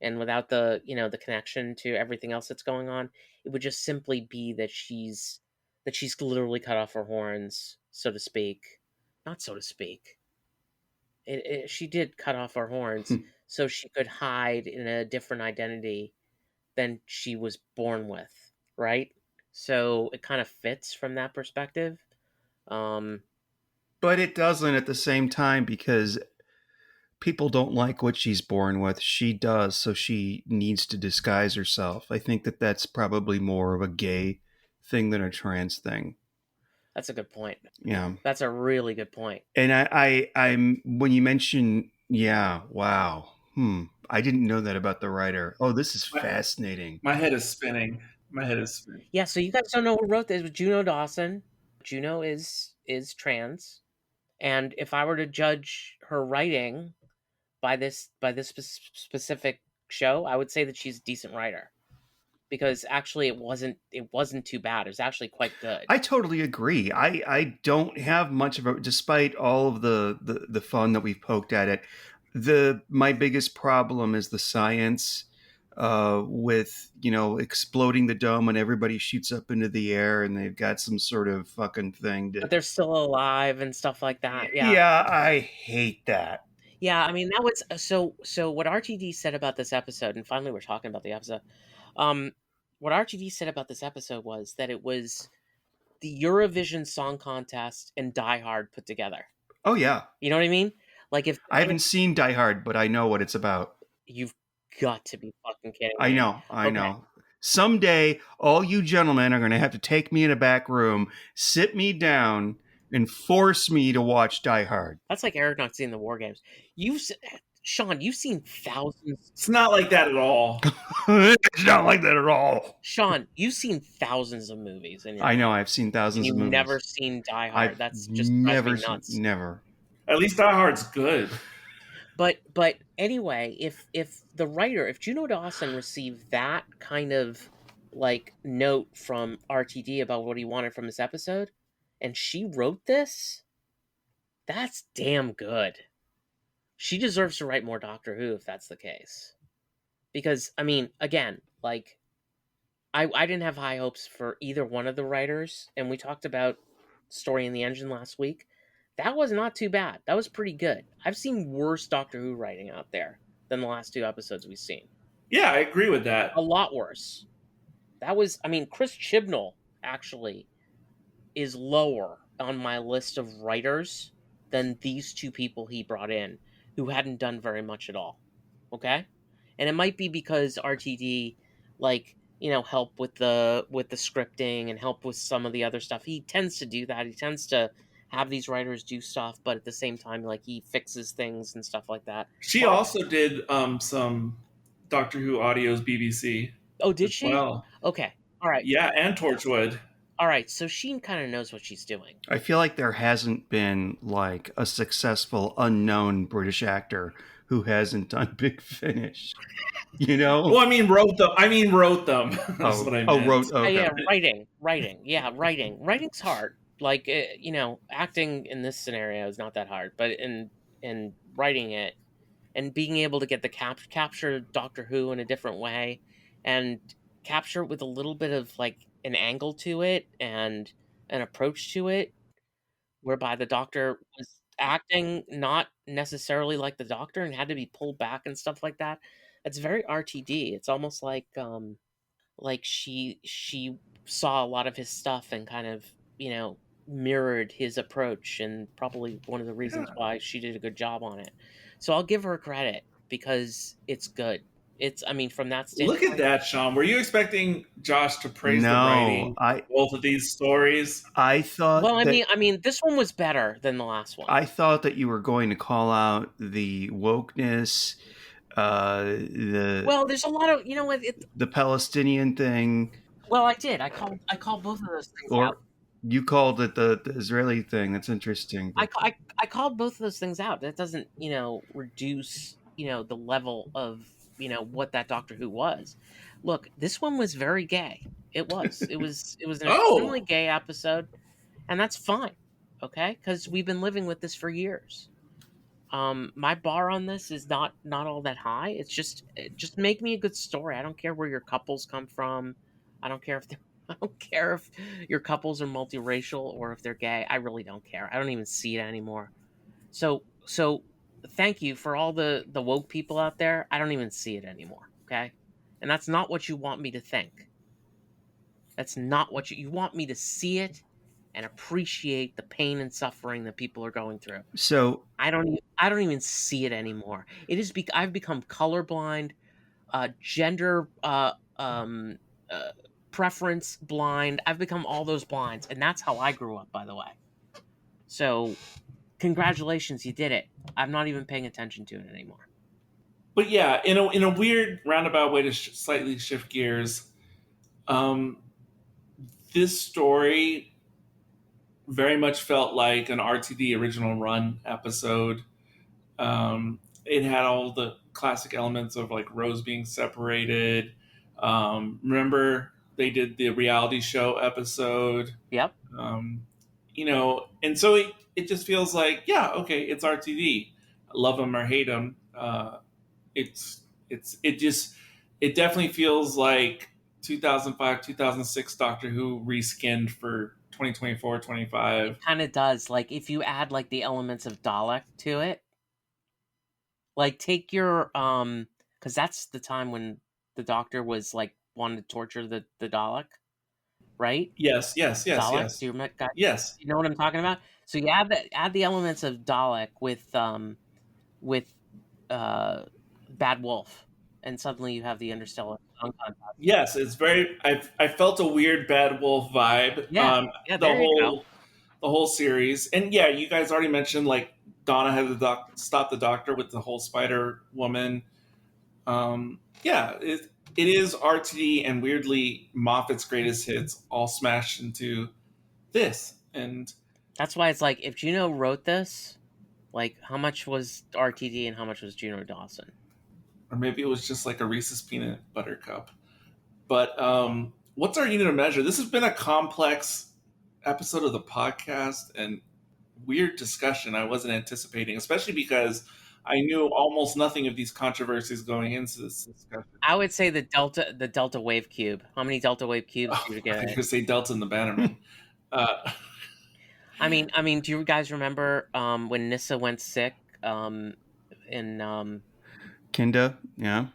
and without the connection to everything else that's going on. It would just simply be that she's literally cut off her horns, so to speak. Not so to speak. She did cut off her horns so she could hide in a different identity than she was born with, right? So it kind of fits from that perspective. But it doesn't at the same time because people don't like what she's born with. She does, so she needs to disguise herself. I think that's probably more of a gay thing than a trans thing. That's a good point. Yeah, that's a really good point. And I'm when you mention, yeah, wow, I didn't know that about the writer. Oh, this is fascinating. My head is spinning. Yeah, so you guys don't know who wrote this. It was Juno Dawson. Juno is trans, and if I were to judge her writing by this specific show, I would say that she's a decent writer, because actually it wasn't too bad. It was actually quite good. I totally agree. I don't have much of a, despite all of the fun that we've poked at it. My biggest problem is the science with exploding the dome and everybody shoots up into the air and they've got some sort of fucking thing but they're still alive and stuff like that. Yeah, I hate that. Yeah, I mean that was so what RTD said about this episode, and finally we're talking about the episode. What RTD said about this episode was that it was the Eurovision Song Contest and Die Hard put together. Oh yeah. You know what I mean? Like, if I haven't seen Die Hard, but I know what it's about. You've got to be fucking kidding me. I know. Someday, all you gentlemen are going to have to take me in a back room, sit me down, and force me to watch Die Hard. That's like Eric not seeing the War Games. Sean, you've seen thousands. It's not like that at all. It's not like that at all. Sean, you've seen thousands of movies. I know, I've seen thousands of movies. You've never seen Die Hard. That's just never nuts. Never. At least Die Hard's good. But anyway, if the writer, if Juno Dawson received that kind of like note from RTD about what he wanted from this episode, and she wrote this, that's damn good. She deserves to write more Doctor Who if that's the case. Because, I mean, again, like, I didn't have high hopes for either one of the writers, and we talked about Story in the Engine last week. That was not too bad. That was pretty good. I've seen worse Doctor Who writing out there than the last two episodes we've seen. Yeah, I agree with that. A lot worse. That was, I mean, Chris Chibnall, actually, is lower on my list of writers than these two people he brought in, who hadn't done very much at all. Okay? And it might be because RTD, like, help with the scripting and help with some of the other stuff. He tends to do that. He tends to have these writers do stuff, but at the same time, like, he fixes things and stuff like that. She also did some Doctor Who audios BBC. Oh, did she? Well, okay. All right. Yeah, and Torchwood. All right, so she kind of knows what she's doing. I feel like there hasn't been like a successful unknown British actor who hasn't done Big Finish. Well, I mean, wrote them. That's what I meant. Oh, wrote. Okay. Yeah, writing. Yeah, writing. Writing's hard. Like, acting in this scenario is not that hard, but in writing it and being able to get the capture Doctor Who in a different way and capture it with a little bit of like an angle to it and an approach to it, whereby the Doctor was acting not necessarily like the Doctor and had to be pulled back and stuff like that. It's very RTD. It's almost like she saw a lot of his stuff and kind of, mirrored his approach, and probably one of the reasons why she did a good job on it. So I'll give her credit because it's good. From that standpoint. Look at that, Sean. Were you expecting Josh to praise the No, writing of both of these stories? I thought. Well, this one was better than the last one. I thought that you were going to call out the wokeness, Well, there's a lot of the Palestinian thing. Well, I did. I called both of those things out. You called it the Israeli thing. That's interesting. I called both of those things out. That doesn't reduce the level of what that Doctor Who was. Look, this one was very gay. It was an extremely gay episode, and that's fine. Okay, because we've been living with this for years. My bar on this is not all that high. It's just make me a good story. I don't care where your couples come from. I don't care if your couples are multiracial or if they're gay. I really don't care. I don't even see it anymore. So thank you for all the woke people out there. I don't even see it anymore. Okay, and that's not what you want me to think. That's not what you want me to see it and appreciate the pain and suffering that people are going through. So I don't even see it anymore. I've become colorblind, gender preference blind. I've become all those blinds, and that's how I grew up, by the way. So, congratulations, you did it. I'm not even paying attention to it anymore. But yeah, in a weird roundabout way to slightly shift gears, this story very much felt like an RTD original run episode. It had all the classic elements of like Rose being separated. Remember they did the reality show episode. Yep. And so it just feels like, yeah, okay, it's RTD. Love them or hate them. It definitely feels like 2005, 2006 Doctor Who reskinned for 2024, 25. It kind of does. Like if you add like the elements of Dalek to it, like take your because that's the time when the Doctor was like wanted to torture the Dalek, right? Yes. Dalek, do you remember? Yes. You know what I'm talking about? So you add the elements of Dalek with Bad Wolf, and suddenly you have the Interstellar song contest. Yes, it's very. I felt a weird Bad Wolf vibe. The whole series, and yeah, you guys already mentioned like Donna had to stop the Doctor with the whole Spider Woman. It is RTD and weirdly Moffat's greatest hits all smashed into this, and that's why it's like if Juno wrote this, like how much was RTD and how much was Juno Dawson? Or maybe it was just like a Reese's peanut butter cup. But what's our unit of measure? This has been a complex episode of the podcast and weird discussion I wasn't anticipating, especially because I knew almost nothing of these controversies going into this discussion. I would say the Delta Wave Cube. How many Delta Wave Cubes do you get? I think you say Delta and the Bannerman. I mean, do you guys remember when Nyssa went sick in Kinda, yeah.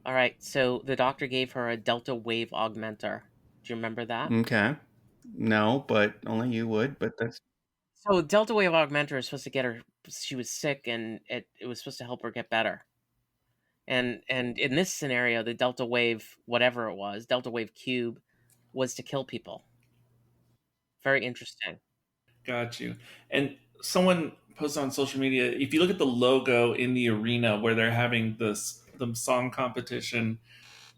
All right, so the Doctor gave her a Delta Wave Augmenter. Do you remember that? Okay. No, but only you would, but that's... So Delta Wave Augmenter is supposed to get her... She was sick, and it was supposed to help her get better. And in this scenario, the Delta Wave, whatever it was, Delta Wave Cube, was to kill people. Very interesting. Got you. And someone posted on social media, if you look at the logo in the arena where they're having the song competition,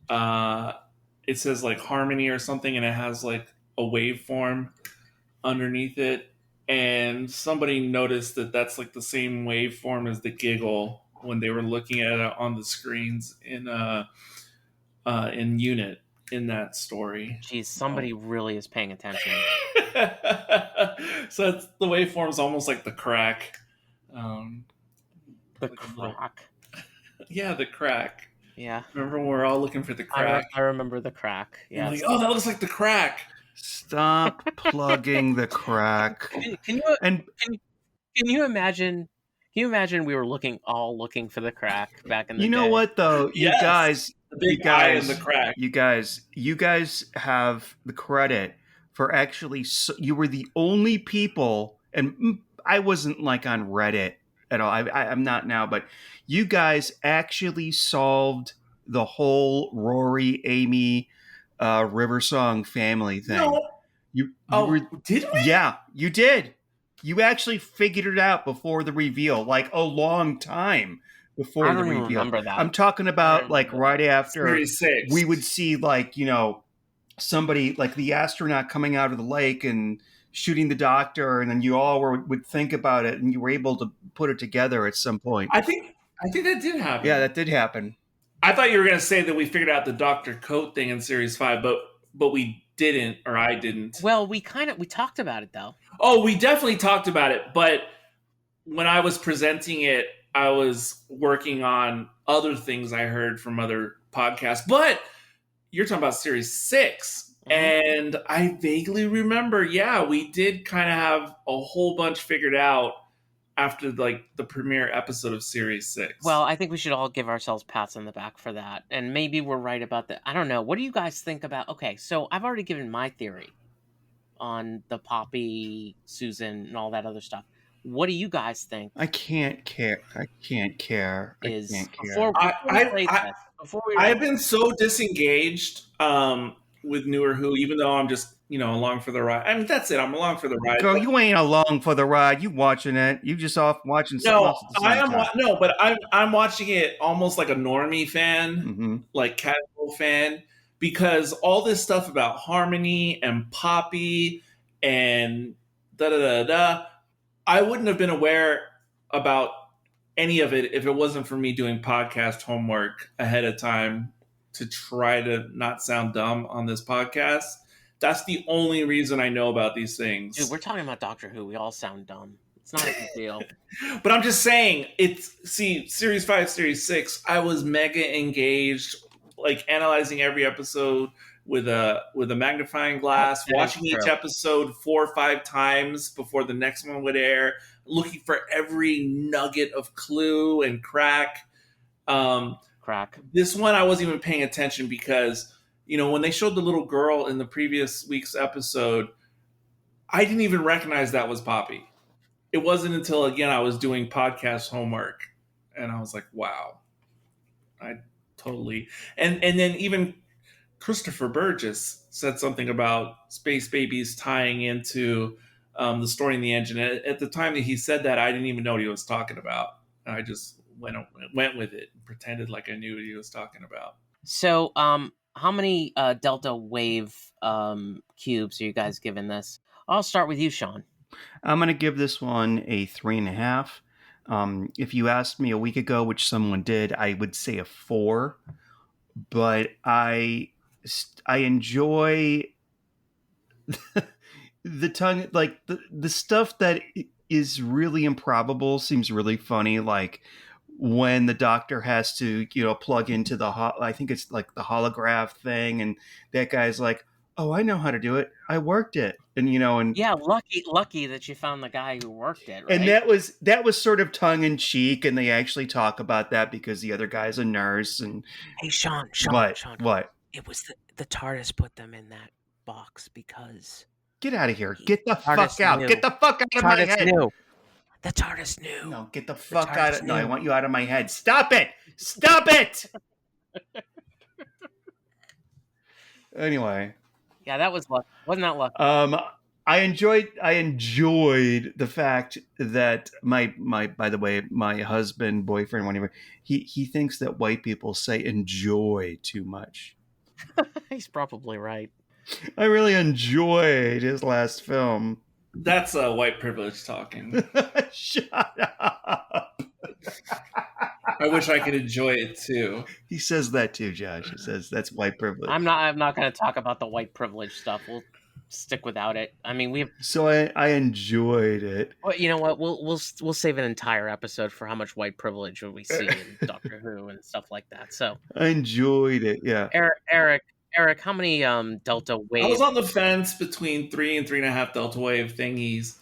it says like Harmony or something, and it has like a waveform underneath it. And somebody noticed that that's like the same waveform as the giggle when they were looking at it on the screens in Unit in that story. Geez, somebody really is paying attention. So it's, the waveform's almost like the crack. The crack. Yeah, the crack. Yeah. Remember when we were all looking for the crack? I remember the crack. Yeah. Like, oh, that looks like the crack. Stop plugging the crack. Can Can you imagine? Can you imagine we were all looking for the crack back in the You day? know what though, Yes. The big eye in the crack. you guys have the credit for actually. You were the only people, and I wasn't like on Reddit at all. I'm not now, but you guys actually solved the whole Rory, Amy, River Song family thing. No. You Oh, did we? Yeah, you did. You actually figured it out before the reveal, like a long time before I the don't even reveal. remember that. I'm talking about like right after Series 6. we would see like, somebody like the astronaut coming out of the lake and shooting the doctor, and then you all would think about it and you were able to put it together at some point. I think that did happen. Yeah, that did happen. I thought you were going to say that we figured out the Dr. Coat thing in Series 5, but we didn't, or I didn't. Well, we talked about it though. Oh, we definitely talked about it, but when I was presenting it, I was working on other things I heard from other podcasts. But you're talking about Series 6, and I vaguely remember, we did kind of have a whole bunch figured out after like the premiere episode of Series 6. Well, I think we should all give ourselves pats on the back for that. And maybe we're right about that. I don't know. What do you guys think about... Okay, so I've already given my theory on the Poppy, Susan, and all that other stuff. What do you guys think? I can't care. I can't care. I've been so disengaged with Newer Who, even though I'm just along for the ride. I mean, that's it. I'm along for the ride. Girl, you ain't along for the ride. You watching it. You just off watching something else at the same time. But I'm watching it almost like a normie fan, like casual fan, because all this stuff about Harmony and Poppy and da-da-da-da, I wouldn't have been aware about any of it if it wasn't for me doing podcast homework ahead of time to try to not sound dumb on this podcast. That's the only reason I know about these things. Dude, we're talking about Doctor Who. We all sound dumb. It's not a big deal. But I'm just saying, Series 5, Series 6, I was mega engaged, like analyzing every episode with a magnifying glass, watching each episode 4 or 5 times before the next one would air, looking for every nugget of clue and crack. This one I wasn't even paying attention because, when they showed the little girl in the previous week's episode, I didn't even recognize that was Poppy. It wasn't until, again, I was doing podcast homework and I was like, wow. I totally... And then even Christopher Burgess said something about Space Babies tying into the story in the engine. At the time that he said that, I didn't even know what he was talking about. I just went with it and pretended like I knew what he was talking about. So, how many Delta Wave cubes are you guys giving this? I'll start with you, Sean. I'm going to give this one a 3.5. If you asked me a week ago, which someone did, I would say a 4. But I enjoy the tongue, like the stuff that is really improbable seems really funny. Like when the doctor has to, plug into I think it's like the holograph thing. And that guy's like, oh, I know how to do it. I worked it. And, yeah, lucky that you found the guy who worked it. Right? And that was sort of tongue in cheek. And they actually talk about that because the other guy's a nurse. And hey, Sean, what? It was the TARDIS put them in that box because... Get out of here. Get the fuck out. Get the fuck out of my head. The TARDIS knew. No, get the fuck out of... No, I want you out of my head. Stop it. Stop it. Anyway. Yeah, that was luck. Wasn't that luck? I enjoyed the fact that my by the way, my husband, boyfriend, whatever, he thinks that white people say enjoy too much. He's probably right. I really enjoyed his last film. That's white privilege talking. Shut up. I wish I could enjoy it too. He says that too, Josh. He says that's white privilege. I'm not going to talk about the white privilege stuff. We'll stick without it. I mean, So I enjoyed it. Well, you know what? We'll save an entire episode for how much white privilege we see in Doctor Who and stuff like that. So I enjoyed it. Yeah. Eric, how many Delta Wave? I was on the fence between 3 and 3.5 Delta Wave thingies.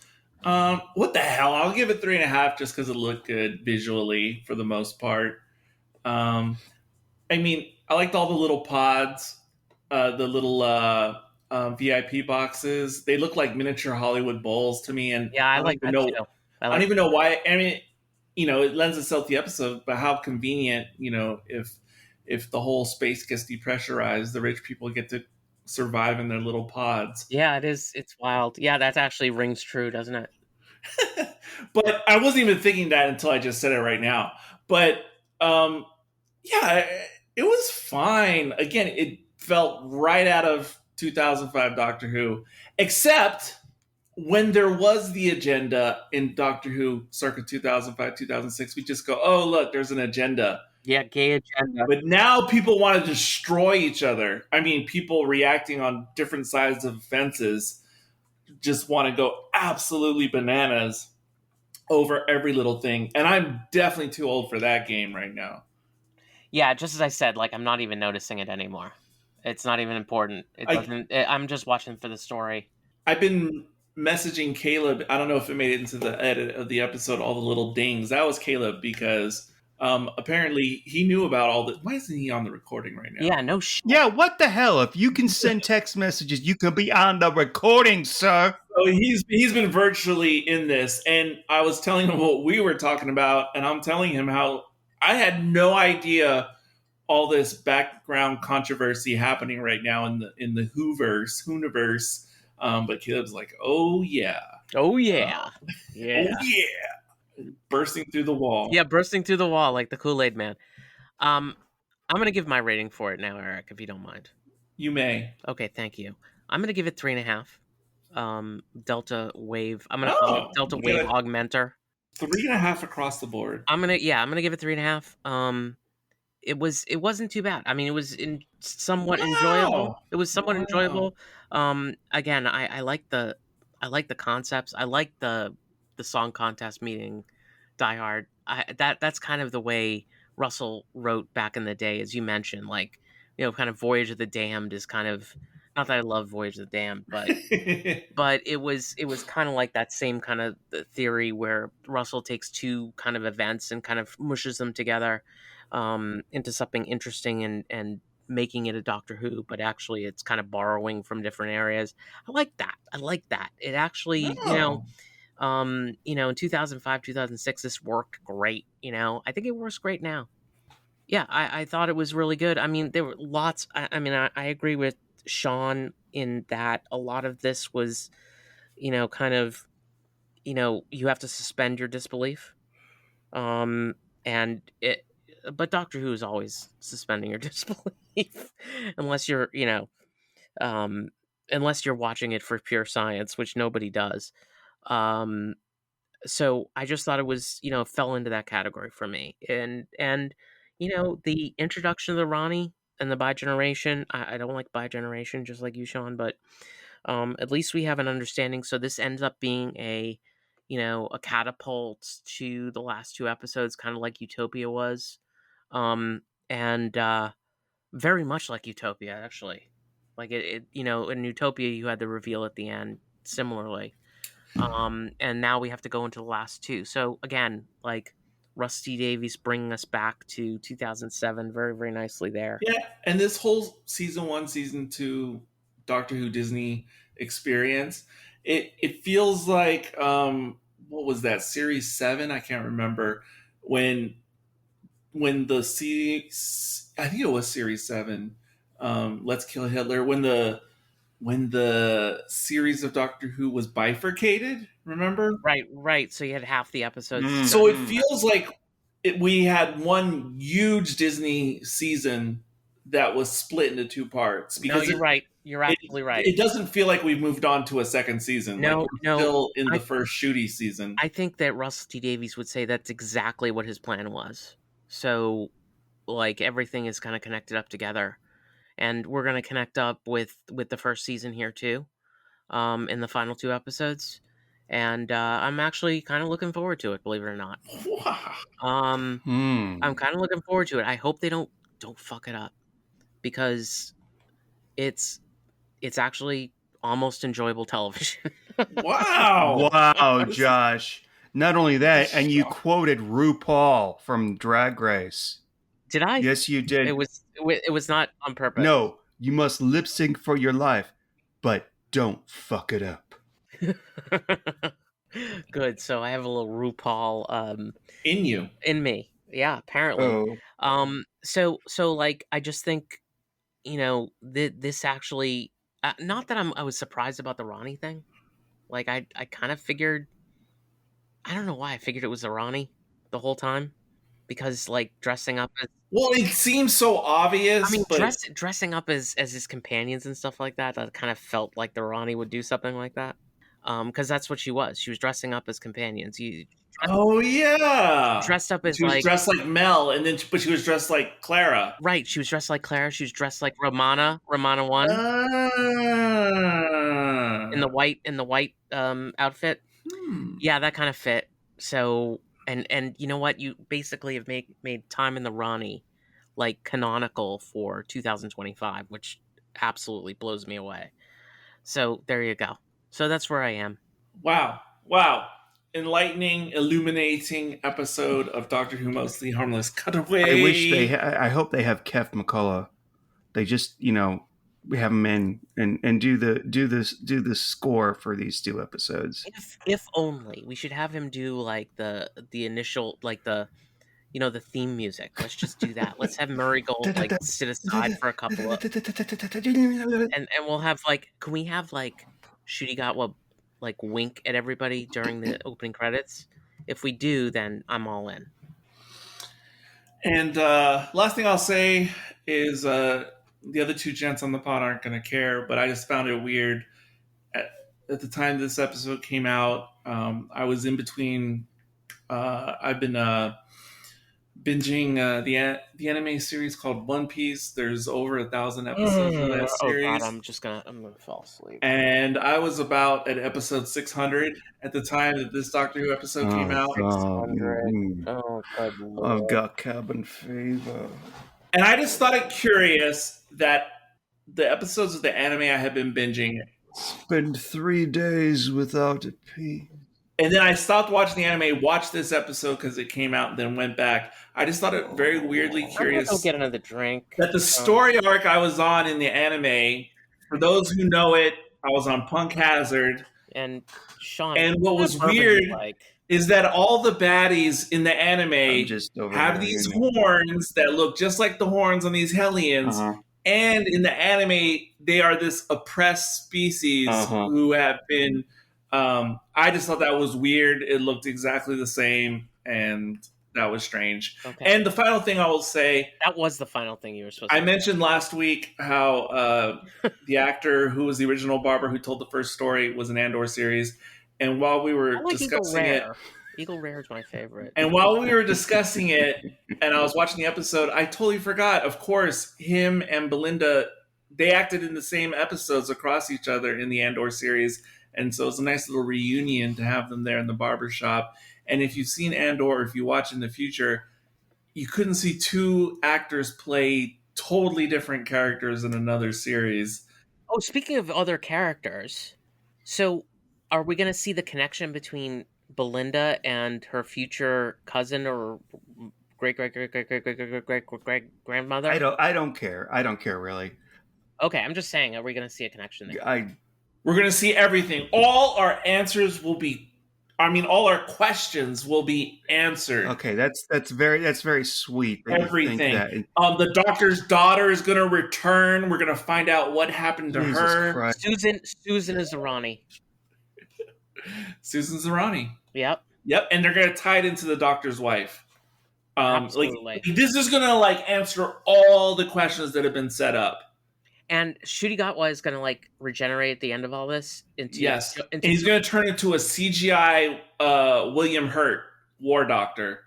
What the hell? I'll give it 3.5 just because it looked good visually for the most part. I mean, I liked all the little pods, the little VIP boxes. They look like miniature Hollywood bowls to me, and Yeah, I I don't like even that know. too. I don't even know why. I mean, it lends itself to the episode, but how convenient, if the whole space gets depressurized, the rich people get to survive in their little pods. Yeah, it is. It's wild. Yeah, that actually rings true, doesn't it? But I wasn't even thinking that until I just said it right now. But yeah, it was fine. Again, it felt right out of 2005 Doctor Who, except when there was the agenda in Doctor Who circa 2005, 2006, we just go, oh, look, there's an agenda. Yeah, gay agenda. But now people want to destroy each other. I mean, people reacting on different sides of fences just want to go absolutely bananas over every little thing. And I'm definitely too old for that game right now. Yeah, just as I said, like, I'm not even noticing it anymore. It's not even important. I'm just watching for the story. I've been messaging Caleb. I don't know if it made it into the edit of the episode, all the little dings. That was Caleb because apparently he knew about all the. Why isn't he on the recording right now? Yeah, no shit. Yeah, what the hell? If you can send text messages, you can be on the recording, sir. So he's been virtually in this, and I was telling him what we were talking about, and I'm telling him how I had no idea all this background controversy happening right now in the Hooniverse. But Caleb's like, oh yeah, yeah, oh yeah, bursting through the wall. Yeah, bursting through the wall like the Kool-Aid Man. I'm gonna give my rating for it now, Eric, if you don't mind. You may. Okay, thank you. I'm gonna give it 3.5. Delta Wave. I'm gonna call it Delta Wave Augmenter. 3.5 across the board. I'm gonna give it 3.5. It wasn't too bad. I mean, it was somewhat enjoyable. It was somewhat enjoyable. Again, I like the concepts. I like the song contest meeting Die Hard. That's kind of the way Russell wrote back in the day, as you mentioned. Like, kind of Voyage of the Damned is kind of, not that I love Voyage of the Damned, but but it was kind of like that same kind of theory where Russell takes two kind of events and kind of mushes them together into something interesting and making it a Doctor Who, but actually it's kind of borrowing from different areas. I like that. It actually, in 2005, 2006, this worked great. I think it works great now. Yeah, I thought it was really good. I mean, there were lots. I agree with Sean in that a lot of this was, kind of, you have to suspend your disbelief. But Doctor Who is always suspending your disbelief, unless you're, unless you're watching it for pure science, which nobody does. So I just thought it was, fell into that category for me. And the introduction of the Ronnie and the bi-generation, I don't like bi-generation, just like you, Sean, but at least we have an understanding. So this ends up being a catapult to the last two episodes, kind of like Utopia was. And very much like Utopia, actually. Like in Utopia, you had the reveal at the end, similarly. And now we have to go into the last two. So again, like Rusty Davies bringing us back to 2007 very, very nicely there. Yeah, and this whole season 1, season 2 Doctor Who Disney experience, it feels like what was that, series 7? I can't remember when the series, I think it was series 7, Let's Kill Hitler, when the series of Doctor Who was bifurcated, remember? Right. So you had half the episodes. So it feels like we had one huge Disney season that was split into two parts. Because you're right. You're absolutely right. It doesn't feel like we've moved on to a second season. No, we're still in the first shooty season. I think that Russell T Davies would say that's exactly what his plan was. So, like, everything is kind of connected up together. And we're going to connect up with the first season here, too, in the final 2 episodes. And I'm actually kind of looking forward to it, believe it or not. I'm kind of looking forward to it. I hope they don't fuck it up, because it's actually almost enjoyable television. Wow. Wow, Josh. Not only that, and you quoted RuPaul from Drag Race. Did I? Yes, you did. It was not on purpose. No, you must lip sync for your life, but don't fuck it up. Good. So I have a little RuPaul In you. in me. Yeah, apparently. Oh. So like I just think, this actually not that I was surprised about the Ronnie thing. Like I kind of figured, I don't know why I figured it was the Ronnie the whole time, because like dressing up as, Well, it seems so obvious. I mean, but dressing up as his companions and stuff like that kind of felt like the Ronnie would do something like that. Because that's what she was. She was dressing up as companions. oh yeah, Dressed up as she was dressed like Mel, and then but she was dressed like Clara. Right. She was dressed like Clara. She was dressed like Romana 1 in the white outfit. Yeah, that kind of fit. So and you know what? You basically have made Time in the Ronnie like canonical for 2025, which absolutely blows me away. So there you go. So that's where I am. Wow. Enlightening, illuminating episode of Doctor Who Mostly Harmless Cutaway. I hope they have Kev McCullough. They just, we have him in and do the score for these 2 episodes. If only we should have him do like the initial, like the theme music. Let's just do that. Let's have Murray Gold like sit aside for a couple of, and we'll have like, can we have like Ncuti Gatwa like wink at everybody during the opening credits? If we do, then I'm all in. And last thing I'll say is the other 2 gents on the pod aren't going to care, but I just found it weird. At the time this episode came out, I was in between. I've been binging the anime series called One Piece. There's over 1,000 episodes of that series. Oh God, I'm gonna fall asleep. And I was about at episode 600 at the time that this Doctor Who episode came out. 600. Oh God, I've got cabin fever. And I just thought it curious that the episodes of the anime I had been binging. Spend 3 days without a pee. And then I stopped watching the anime, watched this episode because it came out, and then went back. I just thought it very weirdly curious. I'll get another drink. That the story arc I was on in the anime, for those who know it, I was on Punk Hazard. And Sean. And what was weird is that all the baddies in the anime have these horns that look just like the horns on these Hellions. Uh-huh. And in the anime, they are this oppressed species who have been... I just thought that was weird. It looked exactly the same, and that was strange. Okay. And the final thing I will say... That was the final thing you were supposed to say. I mentioned last week how the actor who was the original barber who told the first story was an Andor series. And while we were discussing it... Eagle Rare is my favorite. And while we were discussing it, and I was watching the episode, I totally forgot. Of course, him and Belinda, they acted in the same episodes across each other in the Andor series. And so it's a nice little reunion to have them there in the barbershop. And if you've seen Andor, or if you watch in the future, you couldn't see 2 actors play totally different characters in another series. Oh, speaking of other characters, so are we going to see the connection between Belinda and her future cousin or great grandmother? I don't care. I don't care really. Okay, I'm just saying, are we going to see a connection there? We're going to see everything. All our answers will be, all our questions will be answered. Okay, that's very sweet. Everything. The doctor's daughter is going to return. We're going to find out what happened to her. Christ. Susan is Zarani. Susan Zarani. Yep. And they're going to tie it into the doctor's wife. Absolutely. This is going to answer all the questions that have been set up. And Ncuti Gatwa is going to regenerate at the end of all this. And he's going to turn into a CGI William Hurt war doctor.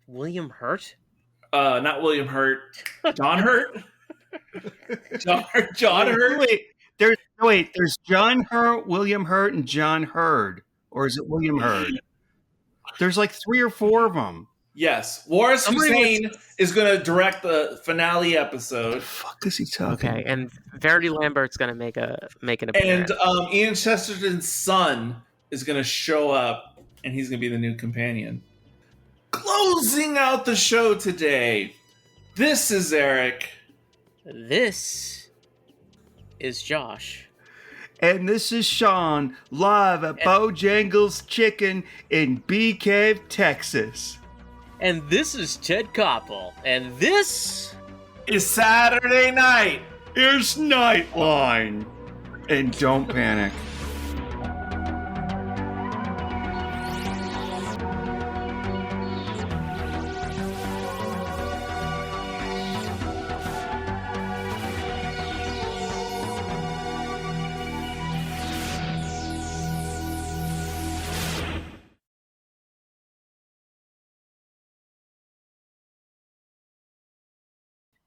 William Hurt? Not William Hurt. John Hurt. John Hurt. There's John Hurt, William Hurt, and John Hurd, or is it William Hurd? There's 3 or 4 of them. Yes, Waris Somebody Hussein is going to direct the finale episode. The fuck is he talking? Okay, and Verity Lambert's gonna make an And appearance. Ian Chesterton's son is going to show up, and he's going to be the new companion. Closing out the show today, this is Eric. This is Josh. And this is Sean, live at Bojangles Chicken in Bee Cave, Texas. And this is Ted Koppel. And this is Saturday night. Here's Nightline. And don't panic.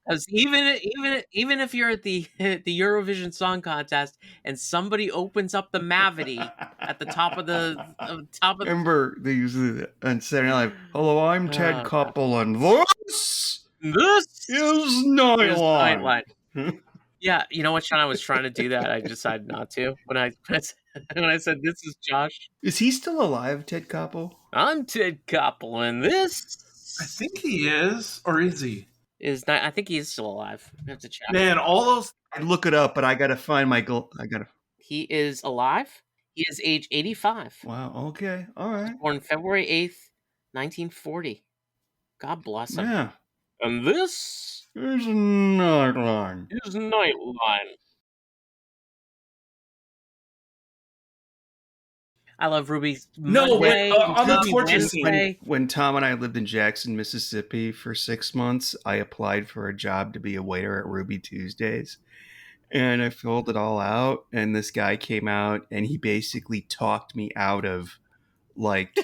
Because even if you're at the Eurovision Song Contest and somebody opens up the Mavity at the top of the Remember they used it on Saturday Night Live. Hello, I'm Ted Koppel, and this is Nightline. Yeah, you know what, Sean? I was trying to do that. I decided not to when I said this is Josh. Is he still alive, Ted Koppel? I'm Ted Koppel, and this I think he is, or is he? Is not. I think he's still alive. I have to check. Man, all those. I look it up, but I gotta find my goal. He is alive. He is age 85. Wow. Okay. All right. Born February 8th, 1940. God bless him. Yeah. And this is Nightline. Is Nightline. I love Ruby's Monday. On the torture scene. When Tom and I lived in Jackson, Mississippi for 6 months, I applied for a job to be a waiter at Ruby Tuesdays. And I filled it all out. And this guy came out and he basically talked me out of like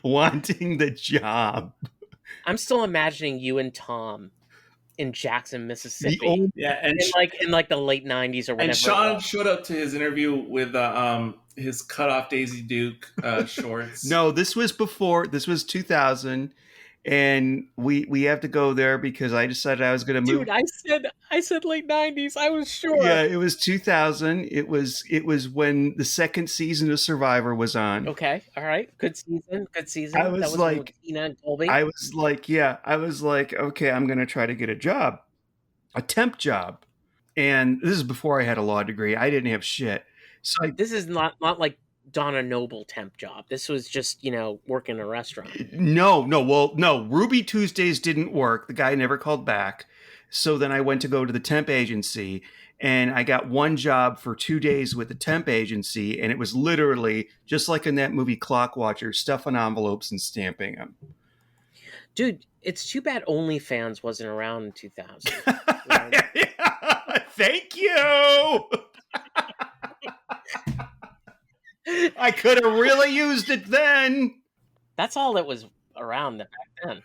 wanting the job. I'm still imagining you and Tom in Jackson, Mississippi. And in the late 90s or whatever. And Sean showed up to his interview with his cut off Daisy Duke shorts. No, this was 2000, and we have to go there because I decided I was going to move. Dude, I said late 90s. I was sure. Yeah, it was 2000. It was when the second season of Survivor was on. Okay, all right, good season. I was like, Tina and Colby. I was like, okay, I'm going to try to get a job, a temp job, and this is before I had a law degree. I didn't have shit. So this is not like Donna Noble temp job. This was just, work in a restaurant. No. Ruby Tuesdays didn't work. The guy never called back. So then I went to go to the temp agency, and I got one job for 2 days with the temp agency, and it was literally just like in that movie Clock Watcher, stuffing envelopes and stamping them. Dude, it's too bad OnlyFans wasn't around in 2000. Thank you. I could have really used it then. That's all that was around back then.